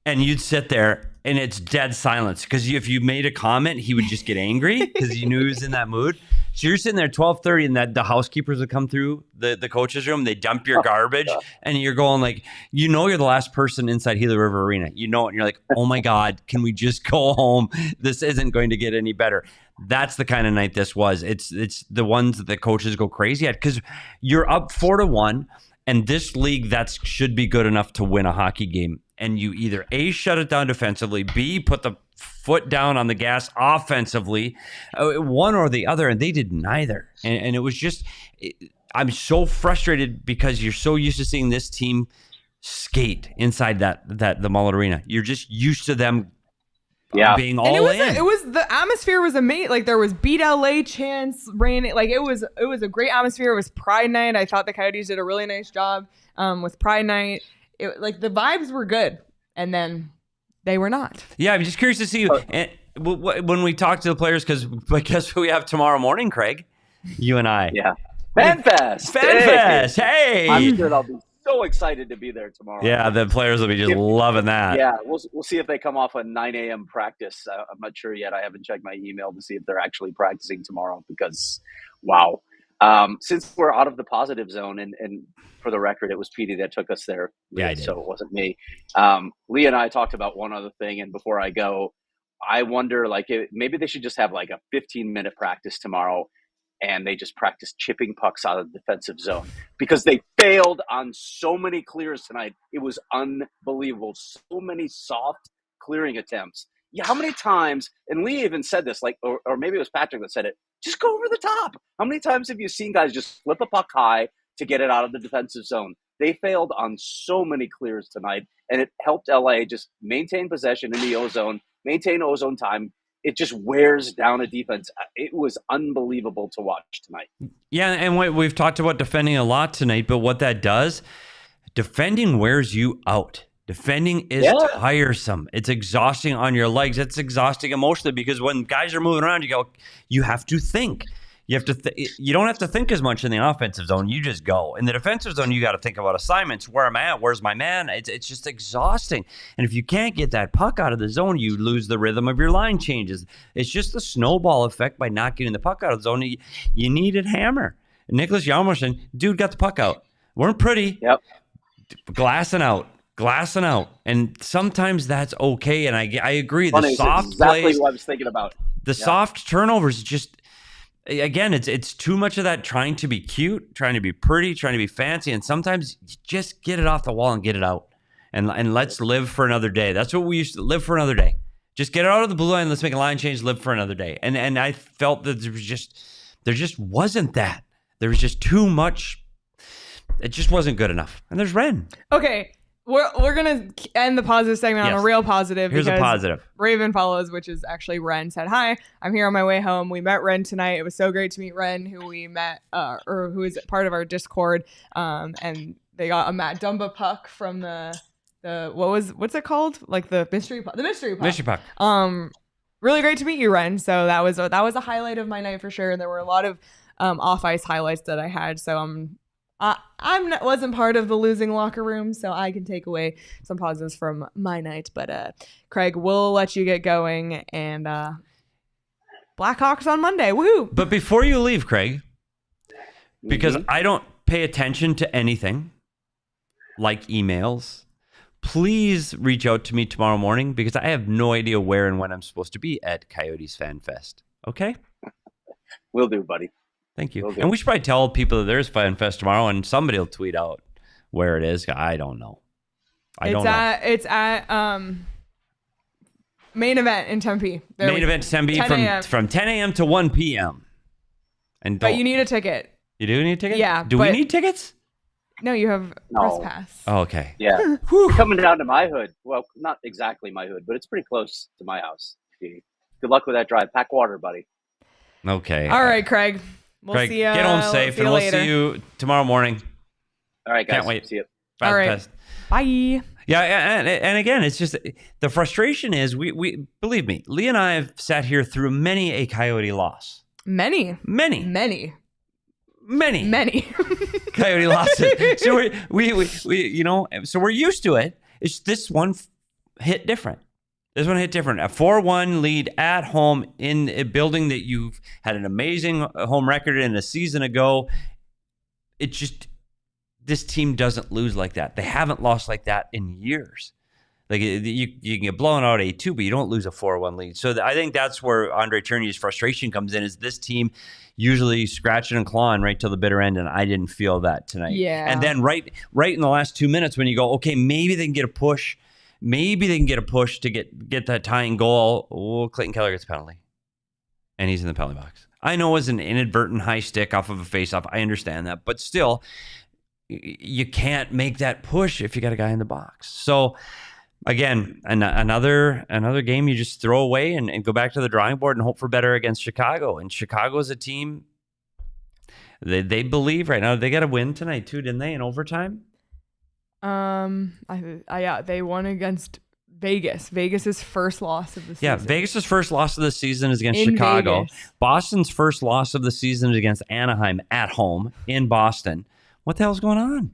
And you'd sit there and it's dead silence because if you made a comment, he would just get angry because you knew he was in that mood. So you're sitting there 12:30 and the housekeepers would come through the coach's room. They dump your garbage and you're going like, you're the last person inside Gila River Arena. You know it. And you're like, oh my God, can we just go home? This isn't going to get any better. That's the kind of night this was. It's the ones that the coaches go crazy at because you're up 4-1. And this league, that should be good enough to win a hockey game. And you either A, shut it down defensively, B, put the foot down on the gas offensively, one or the other. And they did neither. And it was just, I'm so frustrated because you're so used to seeing this team skate inside the Mullet Arena. You're just used to them being all in. It was the atmosphere was amazing. Like there was Beat LA chants, rain. Like it was a great atmosphere. It was Pride Night. I thought the Coyotes did a really nice job with Pride Night. Like the vibes were good, and then they were not. Yeah, I'm just curious to see when we talk to the players because guess who we have tomorrow morning, Craig? You and I. Yeah. FanFest. Hey. I'm sure I'll be so excited to be there tomorrow. Yeah, the players will be just loving that. Yeah, we'll see if they come off a 9 a.m. practice. I'm not sure yet. I haven't checked my email to see if they're actually practicing tomorrow because, wow. Since we're out of the positive zone, and for the record, it was Petey that took us there. Yeah, I did. So it wasn't me. Leah and I talked about one other thing, and before I go, I wonder, maybe they should just have a 15-minute practice tomorrow and they just practiced chipping pucks out of the defensive zone because they failed on so many clears tonight. It was unbelievable. So many soft clearing attempts. Yeah, how many times, and Leah even said this, like, or maybe it was Patrick that said it, just go over the top. How many times have you seen guys just flip a puck high to get it out of the defensive zone? They failed on so many clears tonight, and it helped LA just maintain possession in the ozone, maintain ozone time. It just wears down a defense. It was unbelievable to watch tonight. Yeah, and we've talked about defending a lot tonight, but what that does, defending wears you out. Defending is tiresome. It's exhausting on your legs. It's exhausting emotionally because when guys are moving around, you have to think. You have to. You don't have to think as much in the offensive zone. You just go. In the defensive zone, you got to think about assignments. Where am I at? Where's my man? It's just exhausting. And if you can't get that puck out of the zone, you lose the rhythm of your line changes. It's just a snowball effect by not getting the puck out of the zone. You needed hammer. Nicholas Hjalmarsson, dude, got the puck out. Weren't pretty. Yep. Glassing out. And sometimes that's okay. And I agree. Funny, the soft exactly plays, what I was thinking about. The soft turnovers just. Again, it's too much of that trying to be cute, trying to be pretty, trying to be fancy, and sometimes you just get it off the wall and get it out, and let's live for another day. That's what we used to live for another day. Just get it out of the blue line. Let's make a line change. Live for another day. And I felt that there just wasn't that. There was just too much. It just wasn't good enough. And there's Ren. Okay. We're going to end the positive segment on a real positive. Here's a positive. Raven follows, which is actually Ren, said, "Hi, I'm here on my way home. We met Ren tonight. It was so great to meet Ren, who we met, or who is part of our Discord. And they got a Matt Dumba puck from the what's it called? Like the mystery puck. The mystery puck. Mystery puck. Really great to meet you, Ren. So that was a highlight of my night for sure. There were a lot of off ice highlights that I had. So I wasn't part of the losing locker room, so I can take away some positives from my night. But Craig, we'll let you get going, and Blackhawks on Monday. Woohoo! But before you leave, Craig, because I don't pay attention to anything like emails, please reach out to me tomorrow morning because I have no idea where and when I'm supposed to be at Coyotes Fan Fest. Okay? Will do, buddy. Thank you. And we should probably tell people that there's Fan Fest tomorrow, and somebody will tweet out where it is. I don't know. It's at Main Event in Tempe. Main Event Tempe from 10 a.m. to 1 p.m. But you need a ticket. You do need a ticket? Yeah. Do we need tickets? No, you have press pass. Oh, okay. Yeah. Coming down to my hood. Well, not exactly my hood, but it's pretty close to my house. Good luck with that drive. Pack water, buddy. Okay. All right, Craig. We'll see you. Get home safe, and we'll see you tomorrow morning. All right, guys. Can't wait. See you. All right. Bye. Yeah, and again, it's just the frustration is we believe me, Leah and I have sat here through many a Coyote loss. Many Coyote losses. So we're used to it. It's this one hit different. This one hit different. A 4-1 lead at home in a building that you've had an amazing home record in a season ago. It just, this team doesn't lose like that. They haven't lost like that in years. Like you can get blown out 8-2, but you don't lose a 4-1 lead. So I think that's where Andre Tourigny's frustration comes in, is this team usually scratching and clawing right till the bitter end, and I didn't feel that tonight. Yeah. And then right in the last 2 minutes when you go, okay, maybe they can get a push. Maybe they can get a push to get that tying goal. Oh, Clayton Keller gets a penalty. And he's in the penalty box. I know it was an inadvertent high stick off of a faceoff. I understand that. But still, you can't make that push if you got a guy in the box. So, again, another game you just throw away and go back to the drawing board and hope for better against Chicago. And Chicago is a team, they believe right now. They got a win tonight too, didn't they, in overtime? They won against Vegas. Vegas's first loss of the season. Yeah, Vegas's first loss of the season is against Chicago. Vegas. Boston's first loss of the season is against Anaheim at home in Boston. What the hell's going on?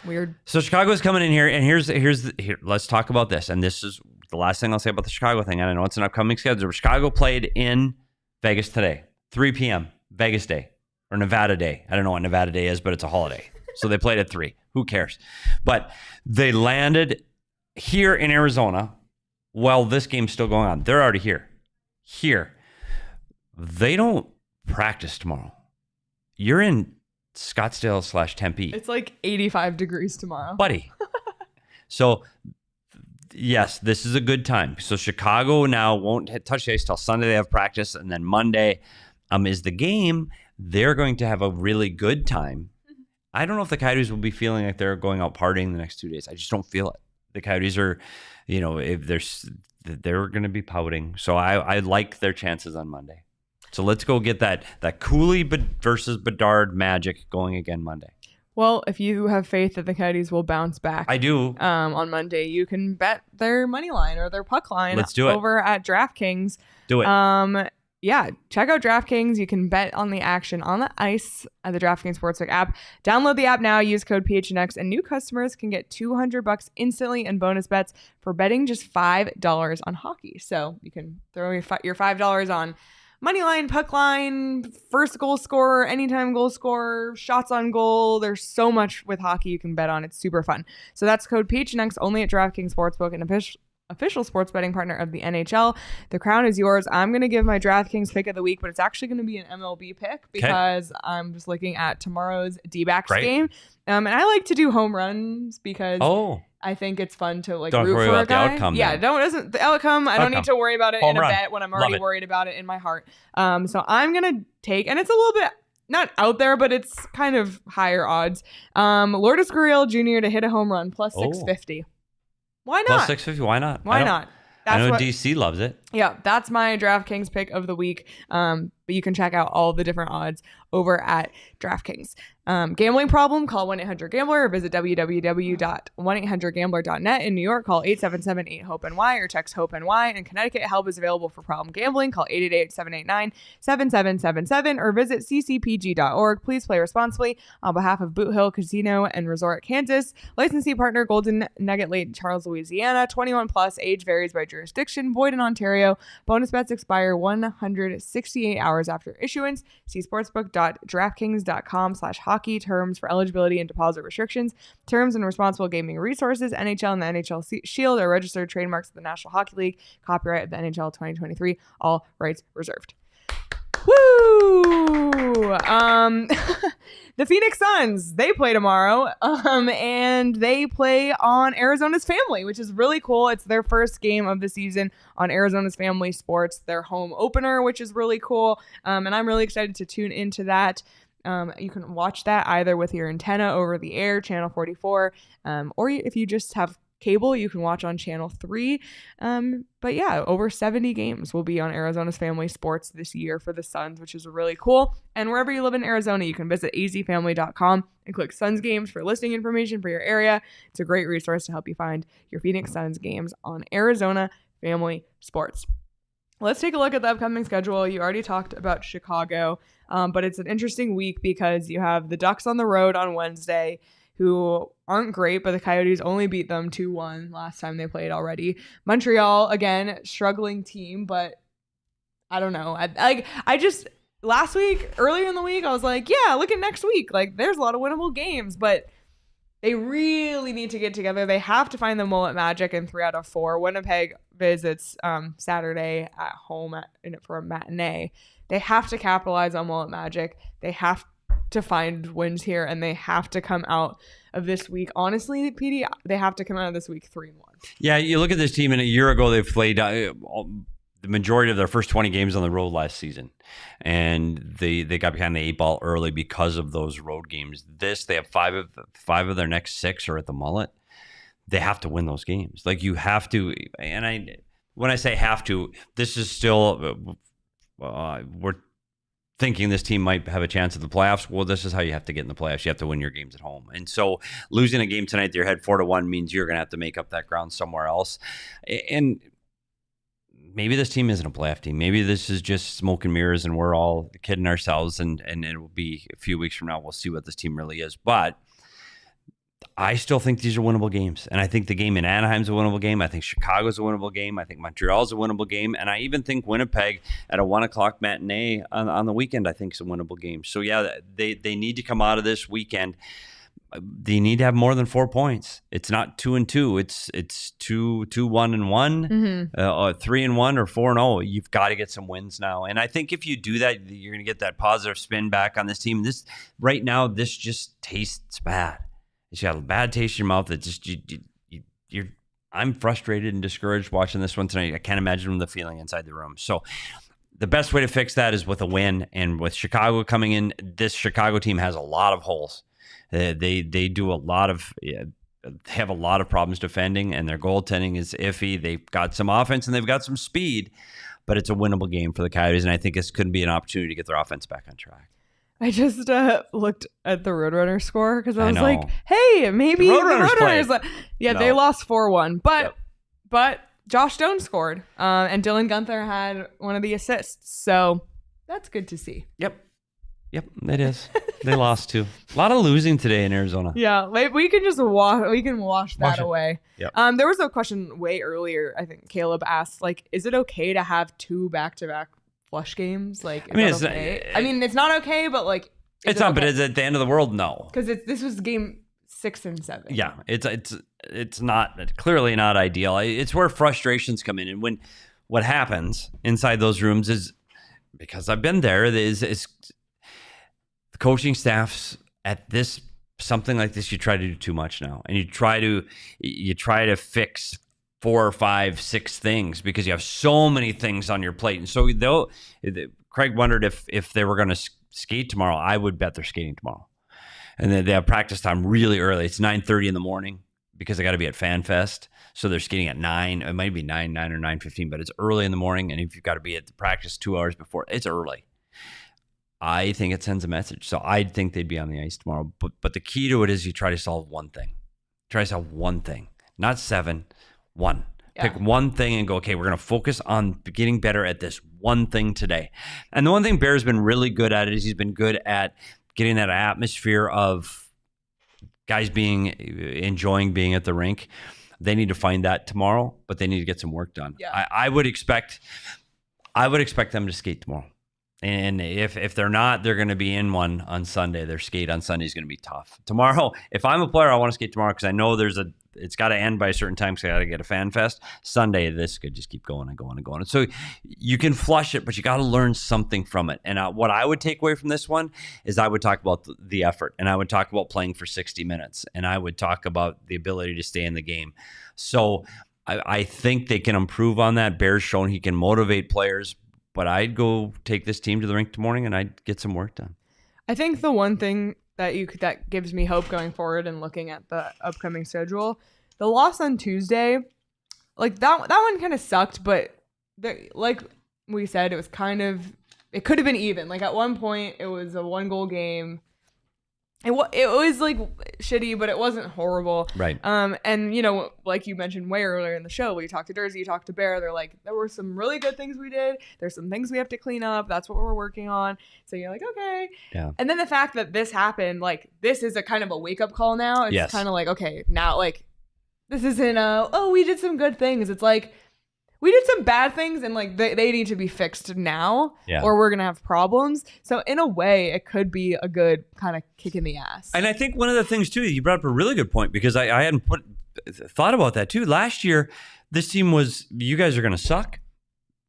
Weird. So Chicago's coming in here, and here. Let's talk about this. And this is the last thing I'll say about the Chicago thing. I know it's an upcoming schedule. Chicago played in Vegas today, 3 p.m. Vegas Day or Nevada Day. I don't know what Nevada Day is, but it's a holiday. So they played at 3. Who cares? But they landed here in Arizona while this game's still going on. They're already here. They don't practice tomorrow. You're in Scottsdale/Tempe. It's like 85 degrees tomorrow. Buddy. So, yes, this is a good time. So Chicago now won't touch the ice till Sunday. They have practice. And then Monday is the game. They're going to have a really good time. I don't know if the Coyotes will be feeling like they're going out partying the next 2 days. I just don't feel it. The Coyotes are, if they're going to be pouting. So I like their chances on Monday. So let's go get that Cooley versus Bedard magic going again Monday. Well, if you have faith that the Coyotes will bounce back, I do. On Monday, you can bet their money line or their puck line. Let's do it over at DraftKings. Do it. Yeah, check out DraftKings. You can bet on the action on the ice at the DraftKings Sportsbook app. Download the app now. Use code PHNX, and new customers can get $200 instantly in bonus bets for betting just $5 on hockey. So you can throw your $5 on moneyline, puck line, first goal scorer, anytime goal scorer, shots on goal. There's so much with hockey you can bet on. It's super fun. So that's code PHNX only at DraftKings Sportsbook, an official sports betting partner of the NHL. The crown is yours. I'm going to give my DraftKings pick of the week, but it's actually going to be an MLB pick because I'm just looking at tomorrow's D-backs game. And I like to do home runs because I think it's fun to root for a guy. The outcome. Yeah, the outcome. I don't need to worry about it in a bet when I'm already worried about it in my heart. So I'm going to take, and it's a little bit not out there, but it's kind of higher odds. Lourdes Gurriel Jr. to hit a home run plus 650. Why not? Plus 650. Why not? Why not? I know DC loves it. Yeah, that's my DraftKings pick of the week. But you can check out all the different odds over at DraftKings. Gambling problem? Call 1-800-GAMBLER or visit www.1800gambler.net. In New York, call 877-8-HOPE-NY or text HOPE-NY. In Connecticut, help is available for problem gambling. Call 888-789-7777 or visit ccpg.org. Please play responsibly on behalf of Boot Hill Casino and Resort, Kansas. Licensee partner, Golden Nugget Lake, Charles, Louisiana. 21 plus. Age varies by jurisdiction. Void in Ontario. Bonus bets expire 168 hours after issuance. See sportsbook.draftkings.com/hockey. Terms for eligibility and deposit restrictions. Terms and responsible gaming resources. NHL and the NHL Shield are registered trademarks of the National Hockey League. Copyright of the NHL 2023. All rights reserved. Woo! The Phoenix Suns, they play tomorrow, and they play on Arizona's Family, which is really cool. It's their first game of the season on Arizona's Family Sports, their home opener, which is really cool, and I'm really excited to tune into that. You can watch that either with your antenna over the air, channel 44, or if you just have cable, you can watch on channel 3. But yeah, over 70 games will be on Arizona's Family Sports this year for the Suns, which is really cool. And wherever you live in Arizona, you can visit azfamily.com and click Suns games for listing information for your area. It's a great resource to help you find your Phoenix Suns games on Arizona Family Sports. Let's take a look at the upcoming schedule. You already talked about Chicago, but it's an interesting week because you have the Ducks on the road on Wednesday, who aren't great, but the Coyotes only beat them 2-1 last time they played already. Montreal, again, struggling team, but I don't know. I just, last week, earlier in the week, I was like, yeah, look at next week. There's a lot of winnable games, but they really need to get together. They have to find the Mullet Magic in 3 out of 4. Winnipeg visits Saturday at home for a matinee. They have to capitalize on Mullet Magic. They have to find wins here, and they have to come out of this week. Honestly, Petey, they have to come out of this week 3-1. Yeah, you look at this team, and a year ago they played the majority of their first 20 games on the road last season, and they got behind the 8 ball early because of those road games. They have five of their next 6 are at the Mullet. They have to win those games. You have to, and when I say have to, this is still we're thinking this team might have a chance at the playoffs. Well, this is how you have to get in the playoffs. You have to win your games at home. And so losing a game tonight, you're ahead 4-1 means you're going to have to make up that ground somewhere else. And maybe this team isn't a playoff team. Maybe this is just smoke and mirrors and we're all kidding ourselves. And it will be a few weeks from now, we'll see what this team really is. But I still think these are winnable games. And I think the game in Anaheim's a winnable game. I think Chicago's a winnable game. I think Montreal's a winnable game. And I even think Winnipeg at a 1 o'clock matinee on the weekend, I think is a winnable game. So yeah, they need to come out of this weekend. they need to have more than 4 points. It's not 2-2. It's 2-1-1, 3-1, or 4-0. You've got to get some wins now. And I think if you do that, you're going to get that positive spin back on this team. This right now, this just tastes bad. It's got a bad taste in your mouth. That just you're. I'm frustrated and discouraged watching this one tonight. I can't imagine the feeling inside the room. So the best way to fix that is with a win. And with Chicago coming in, this Chicago team has a lot of holes. They do a lot of they have a lot of problems defending, and their goaltending is iffy. They've got some offense and they've got some speed, but it's a winnable game for the Coyotes, and I think this could be an opportunity to get their offense back on track. I just looked at the Roadrunner score because I was like, hey, maybe the Roadrunners. They lost 4-1, but Josh Stone scored, and Dylan Guenther had one of the assists, so that's good to see. Yep, it is. They lost too. A lot of losing today in Arizona. Yeah, we can just wash that away. Yep. There was a question way earlier. I think Caleb asked, is it okay to have 2 back-to-back flush games? It's okay? It's not okay, but it's not. Okay? But is it the end of the world? No, because this was game 6 and 7. Yeah, it's not clearly not ideal. It's where frustrations come in, and when what happens inside those rooms is, because I've been there, is the coaching staffs at this something like this. You try to do too much now, and you try to fix 4 or 5, 6 things because you have so many things on your plate. And so Craig wondered if they were going to skate tomorrow. I would bet they're skating tomorrow. And then they have practice time really early. It's 9:30 in the morning because they got to be at FanFest. So they're skating at 9. It might be 9 or 9:15, but it's early in the morning. And if you've got to be at the practice 2 hours before, it's early. I think it sends a message. So I think they'd be on the ice tomorrow. But the key to it is you try to solve one thing. Try to solve one thing, not 7. 1. Yeah. Pick one thing and go, okay, we're going to focus on getting better at this one thing today. And the one thing Bear's been really good at is he's been good at getting that atmosphere of guys enjoying being at the rink. They need to find that tomorrow, but they need to get some work done. Yeah. I would expect them to skate tomorrow. And if they're not, they're going to be in one on Sunday. Their skate on Sunday is going to be tough. Tomorrow, if I'm a player, I want to skate tomorrow because I know it's got to end by a certain time because I got to get a fan fest. Sunday, this could just keep going and going and going. And so you can flush it, but you got to learn something from it. And what I would take away from this one is I would talk about the effort, and I would talk about playing for 60 minutes, and I would talk about the ability to stay in the game. So I think they can improve on that. Bear's shown he can motivate players. But I'd go take this team to the rink tomorrow and I'd get some work done. I think the one thing that gives me hope going forward and looking at the upcoming schedule, the loss on Tuesday, that one kind of sucked. But like we said, it could have been even. At one point, it was a 1-goal game. It was shitty, but it wasn't horrible. Right. And like you mentioned way earlier in the show, we talked to Durzi, you talked to Bear. They're like, there were some really good things we did. There's some things we have to clean up. That's what we're working on. So you're like, okay. Yeah. And then the fact that this happened, this is a kind of a wake up call now. It's kind of okay, now this isn't we did some good things. It's we did some bad things and they need to be fixed now or we're going to have problems. So in a way, it could be a good kind of kick in the ass. And I think one of the things too, you brought up a really good point because I hadn't thought about that too. Last year, this team was, you guys are going to suck.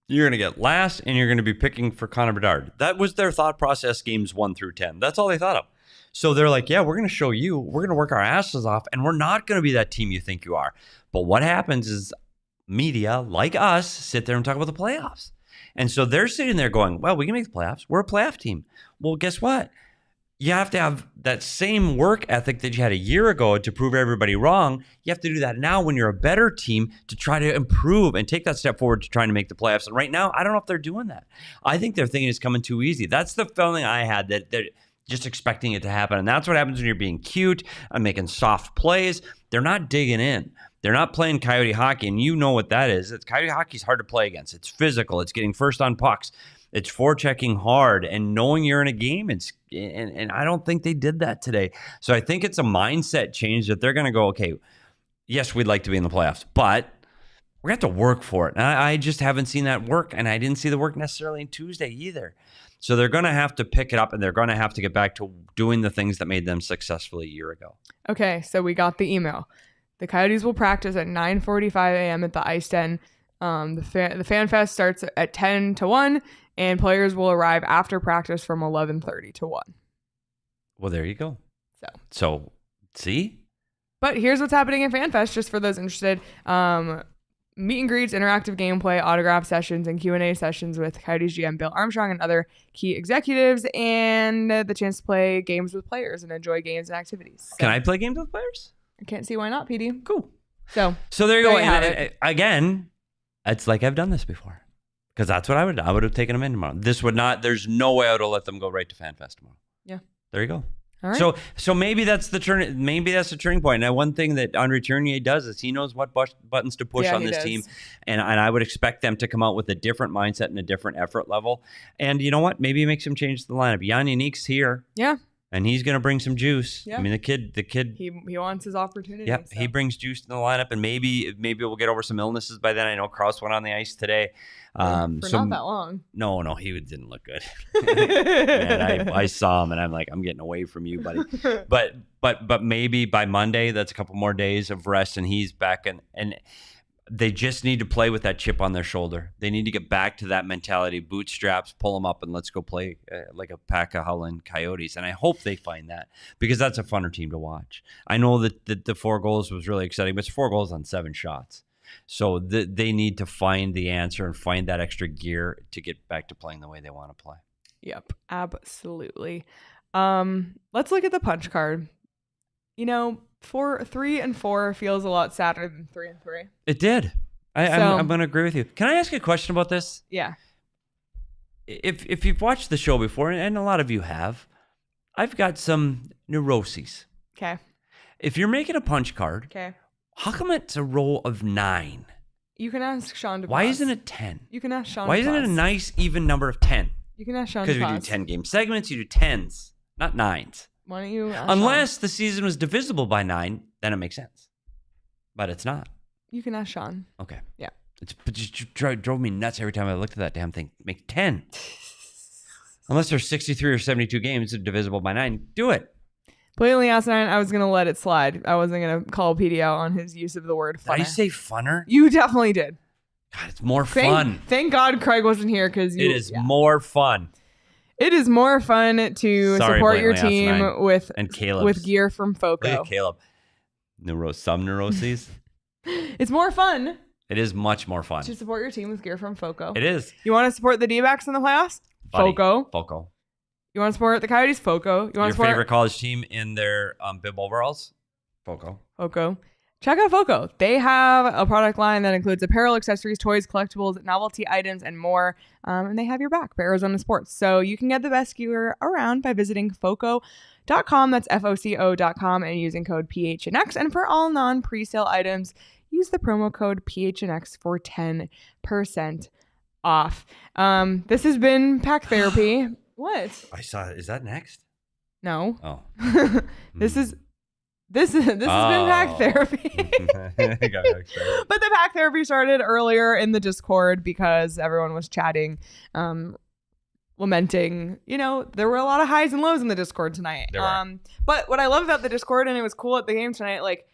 You're going to get last and you're going to be picking for Connor Bedard. That was their thought process games 1 through 10. That's all they thought of. So they're like, yeah, we're going to show you, we're going to work our asses off and we're not going to be that team you think you are. But what happens is, media like us sit there and talk about the playoffs. And so they're sitting there going, well, we can make the playoffs. We're a playoff team. Well, guess what? You have to have that same work ethic that you had a year ago to prove everybody wrong. You have to do that now when you're a better team to try to improve and take that step forward to trying to make the playoffs. And right now, I don't know if they're doing that. I think they're thinking it's coming too easy. That's the feeling I had, that they're just expecting it to happen. And that's what happens when you're being cute and making soft plays. They're not digging in. They're not playing Coyote hockey, and you know what that is. Coyote hockey is hard to play against. It's physical. It's getting first on pucks. It's forechecking hard and knowing you're in a game. And I don't think they did that today. So I think it's a mindset change that they're going to go, okay, yes, we'd like to be in the playoffs, but we're going to have to work for it. And I just haven't seen that work, and I didn't see the work necessarily on Tuesday either. So they're going to have to pick it up, and they're going to have to get back to doing the things that made them successful a year ago. Okay, so we got the email. The Coyotes will practice at 9:45 a.m. at the Ice Den. The Fan Fest starts at 10 to 1, and players will arrive after practice from 11:30 to 1. Well, there you go. So see? But here's what's happening at Fan Fest, just for those interested. Meet and greets, interactive gameplay, autograph sessions, and Q&A sessions with Coyotes GM Bill Armstrong and other key executives, and the chance to play games with players and enjoy games and activities. So, can I play games with players? I can't see why not, Petey. Cool. So there you go. And again, it's like I've done this before. Because that's what I would have taken them in tomorrow. There's no way I would have let them go right to Fan Fest tomorrow. Yeah. There you go. All right. So maybe that's the turn. Maybe that's the turning point. Now, one thing that Andre Tournier does is he knows what buttons to push on this team, and I would expect them to come out with a different mindset and a different effort level. And you know what? Maybe he makes some changes to the lineup. Jan Yannick's here. Yeah. And he's going to bring some juice. Yeah. I mean, the kid. He wants his opportunity. Yep. So. He brings juice to the lineup, and maybe we'll get over some illnesses by then. I know Kraus went on the ice today. For not that long. No, he didn't look good. And I saw him, and I'm like, I'm getting away from you, buddy. But maybe by Monday, that's a couple more days of rest, and he's back, and they just need to play with that chip on their shoulder. They need to get back to that mentality, bootstraps, pull them up, and let's go play like a pack of howling Coyotes. And I hope they find that, because that's a funner team to watch. I know that the 4 goals was really exciting, but it's 4 goals on 7 shots. So they need to find the answer and find that extra gear to get back to playing the way they want to play. Yep, absolutely. Let's look at the punch card. 3-4 feels a lot sadder than 3-3. It did. I'm going to agree with you. Can I ask you a question about this? Yeah. If you've watched the show before, and a lot of you have, I've got some neuroses. Okay. If you're making a punch card, okay, how come it's a roll of 9? You can ask Sean to Why isn't it 10? You can ask Sean. Why isn't it a nice even number of 10? You can ask Sean. Because we do 10 game segments, you do 10s, not 9s. Why don't you ask Unless Sean? The season was divisible by 9, then it makes sense. But it's not. You can ask Sean. Okay. Yeah. But just drove me nuts every time I looked at that damn thing. Make 10. Unless there's 63 or 72 games divisible by 9, do it. Blatantly asinine, I was going to let it slide. I wasn't going to call Petey out on his use of the word funner. Did I say funner? You definitely did. God, it's more fun. Thank God Craig wasn't here, because it is more fun. It is more fun to support your team with gear from Foco. Look at Caleb. Some neuroses. It's more fun. It is much more fun to support your team with gear from Foco. It is. You want to support the D-backs in the playoffs? Foco. You want to support the Coyotes? Foco. You want your favorite college team in their bib overalls? Foco. Check out Foco. They have a product line that includes apparel, accessories, toys, collectibles, novelty items, and more. And they have your back for Arizona sports. So you can get the best gear around by visiting foco.com. That's FOCO.com, and using code PHNX. And for all non-presale items, use the promo code PHNX for 10% off. This has been Pack Therapy. What? I saw it. Is that next? No. Oh. This has been Pack Therapy. But the Pack Therapy started earlier in the Discord because everyone was chatting, lamenting. There were a lot of highs and lows in the Discord tonight. But what I love about the Discord, and it was cool at the game tonight, like,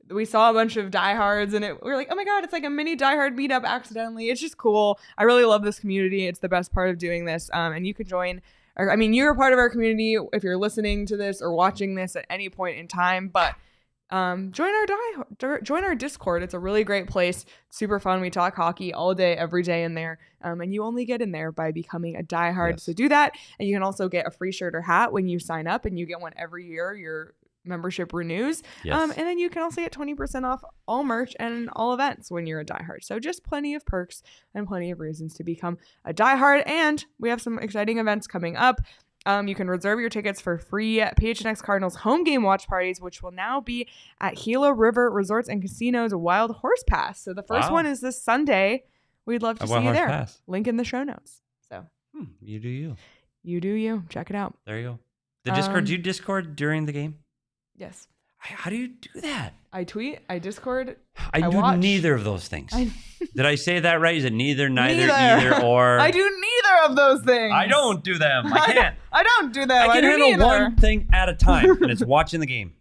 we saw a bunch of diehards, and we were like, oh my God, it's like a mini diehard meetup accidentally. It's just cool. I really love this community. It's the best part of doing this. And you can join. You're a part of our community if you're listening to this or watching this at any point in time. But join our Discord. It's a really great place. Super fun. We talk hockey all day, every day in there. And you only get in there by becoming a diehard. Yes. So do that. And you can also get a free shirt or hat when you sign up, and you get one every year. Your membership renews. Yes. And then you can also get 20% off all merch and all events when you're a diehard. So just plenty of perks and plenty of reasons to become a diehard. And we have some exciting events coming up. You can reserve your tickets for free PHNX Cardinals home game watch parties, which will now be at Gila River Resorts and Casinos Wild Horse Pass. So the first one is this Sunday. We'd love to see you there. Pass. Link in the show notes. So you do you. You do you. Check it out. There you go. The Discord. Do you Discord during the game? Yes. How do you do that? I tweet. I Discord. I do neither of those things. Did I say that right? Is it neither, or? I do neither of those things. I don't do them. I can't. I don't do them. I can don't handle either. one thing at a time, and it's watching the game.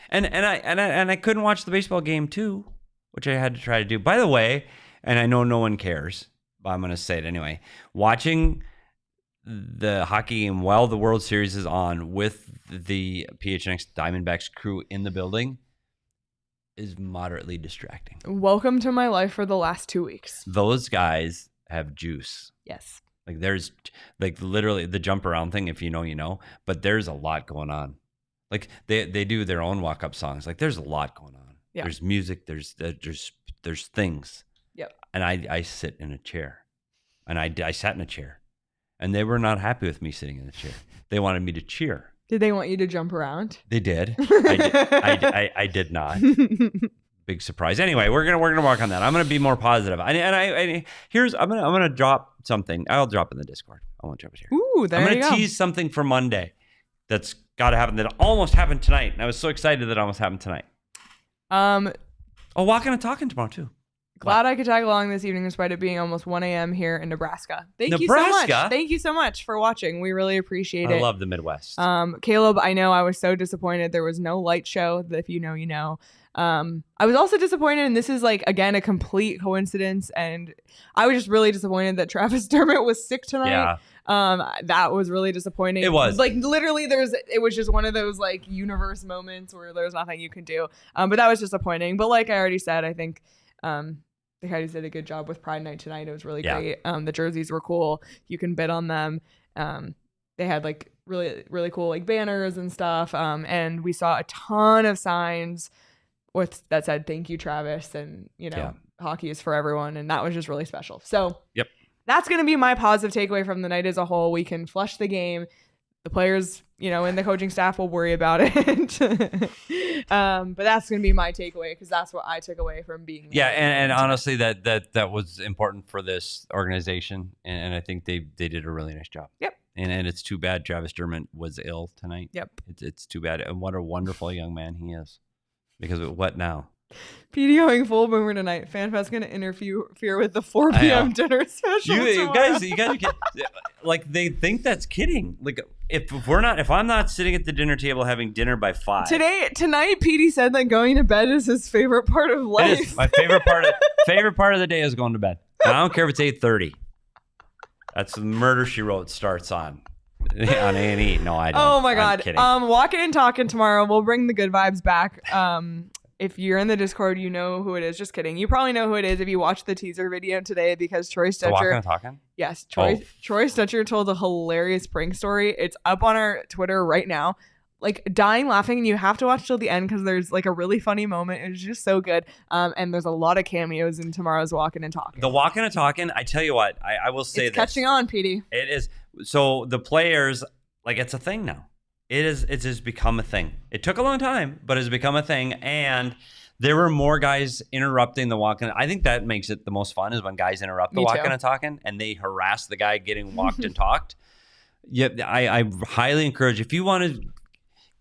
And I couldn't watch the baseball game too, which I had to try to do. By the way, and I know no one cares, but I'm going to say it anyway. Watching the hockey game while the World Series is on with the PHNX Diamondbacks crew in the building is moderately distracting. Welcome to my life for the last 2 weeks. Those guys have juice. Yes. Like there's like literally the jump around thing. If you know, you know. But there's a lot going on. Like they do their own walk up songs. Like there's a lot going on. Yeah. There's music. There's things. Yep. And I sit in a chair, and I sat in a chair, and they were not happy with me sitting in a chair. They wanted me to cheer. Did they want you to jump around? They did. I did not. Big surprise. Anyway, we're gonna work on that. I'm gonna be more positive. I'm gonna drop something. I'll drop in the Discord. I won't drop it here. Ooh, there you go. I'm gonna tease something for Monday that's got to happen. That almost happened tonight, and I was so excited that it almost happened tonight. Walking and talking tomorrow too. Glad I could tag along this evening despite it being almost 1 a.m. here in Nebraska. Thank you so much. Thank you so much for watching. We really appreciate it. I love the Midwest. Caleb, I know I was so disappointed there was no light show. If you know, you know. I was also disappointed, and this is like, again, a complete coincidence, and I was just really disappointed that Travis Dermott was sick tonight. Yeah. That was really disappointing. It was. Like, literally, it was just one of those, like, universe moments where there's nothing you can do. But that was disappointing. But like I already said, I think the Coyotes did a good job with Pride Night tonight. It was really great. The jerseys were cool. You can bid on them. They had, like, really, really cool, like, banners and stuff. And we saw a ton of signs that said, thank you, Travis. And, you know, hockey is for everyone. And that was just really special. So that's going to be my positive takeaway from the night as a whole. We can flush the game. The players, you know, and the coaching staff will worry about it. But that's going to be my takeaway, because that's what I took away from being there. And honestly, that was important for this organization. And I think they did a really nice job. Yep. And it's too bad Travis Dermott was ill tonight. Yep. It's too bad. And what a wonderful young man he is. Because of what now? Petey going full boomer tonight. FanFest going to interfere with the 4 p.m. dinner special. You guys like, they think that's kidding. Like, if I'm not sitting at the dinner table having dinner by 5. Tonight, Petey said that going to bed is his favorite part of life. It is. My favorite part of the day is going to bed. And I don't care if it's 8:30. That's the Murder, She Wrote starts on A&E. No, I don't. Oh my God. I'm kidding. Walking and talking tomorrow. We'll bring the good vibes back. If you're in the Discord, you know who it is. Just kidding. You probably know who it is if you watched the teaser video today, because Troy Stetcher. Walking and talking? Yes. Troy Stetcher told a hilarious prank story. It's up on our Twitter right now. Like, dying laughing, and you have to watch till the end because there's like a really funny moment. It's just so good. And there's a lot of cameos in tomorrow's Walking and Talking. The Walking and Talking, I tell you what, I will say it's catching on, Petey. It is. So the players, like, it's a thing now. It's just become a thing. It took a long time, but it's become a thing. And there were more guys interrupting the walking. I think that makes it the most fun, is when guys interrupt the walking and talking and they harass the guy getting walked and talked. Yeah, I highly encourage, if you want to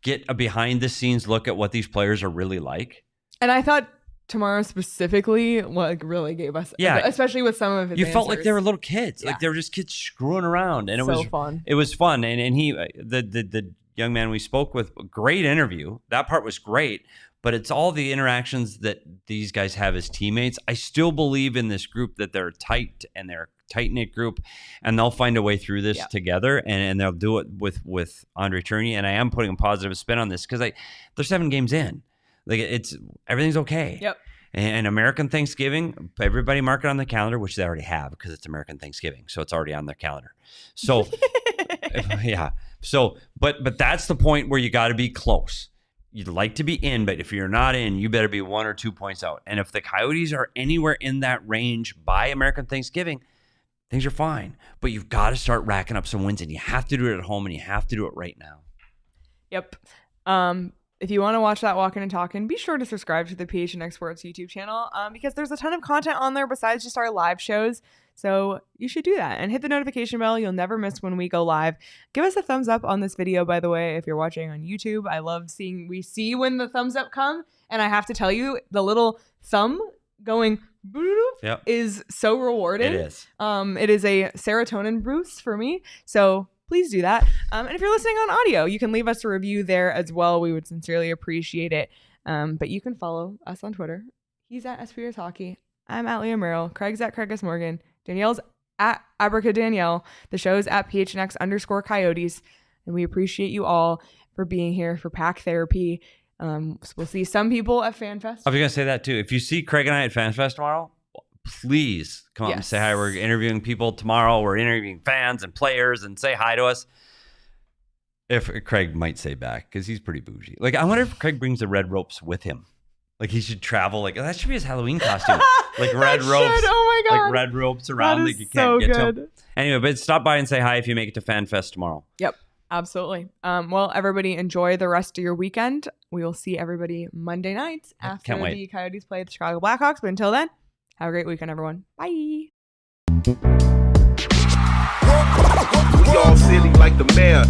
get a behind the scenes look at what these players are really like. And I thought tomorrow specifically, like, really gave us, especially with some of his You answers. felt like they were little kids. Like, they were just kids screwing around. And it was fun. It was fun. And he, the young man we spoke with, great interview. That part was great. But it's all the interactions that these guys have as teammates. I still believe in this group, that they're tight, and they're a tight-knit group, and they'll find a way through this together, and they'll do it with Andre Tourigny. And I am putting a positive spin on this, because they're 7 games in. Like, everything's okay. Yep. And American Thanksgiving, everybody mark it on the calendar, which they already have, because it's American Thanksgiving, so it's already on their calendar. So, yeah. So, but that's the point where you got to be close. You'd like to be in, but if you're not in, you better be 1 or 2 points out. And if the Coyotes are anywhere in that range by American Thanksgiving, things are fine. But you've got to start racking up some wins, and you have to do it at home, and you have to do it right now. Yep. If you want to watch that Walking and Talking, be sure to subscribe to the PHNX Sports YouTube channel, because there's a ton of content on there besides just our live shows. So you should do that, and hit the notification bell. You'll never miss when we go live. Give us a thumbs up on this video, by the way, if you're watching on YouTube. I love we see when the thumbs up come, and I have to tell you, the little thumb going Yep. is so rewarding. It is. It is a serotonin boost for me. So please do that. And if you're listening on audio, you can leave us a review there as well. We would sincerely appreciate it. But you can follow us on Twitter. He's at SPRS Hockey. I'm at Leah Merrill. Craig's at Craigus Morgan. Danielle's at Abraca Danielle. The show's at PHNX_Coyotes. And we appreciate you all for being here for Pack Therapy. So we'll see some people at FanFest. I was going to say that too. If you see Craig and I at FanFest tomorrow, please come up and say hi. We're interviewing people tomorrow. We're interviewing fans and players, and say hi to us. If Craig might say back, because he's pretty bougie. Like, I wonder if Craig brings the red ropes with him. Like, he should travel. Like, that should be his Halloween costume. Like red ropes. Oh my God. Like red ropes around. Like, you can't get to him. Anyway, but stop by and say hi if you make it to FanFest tomorrow. Yep. Absolutely. Well, everybody enjoy the rest of your weekend. We will see everybody Monday night after the Coyotes play the Chicago Blackhawks. But until then, have a great weekend, everyone. Bye. We all silly like the mayor.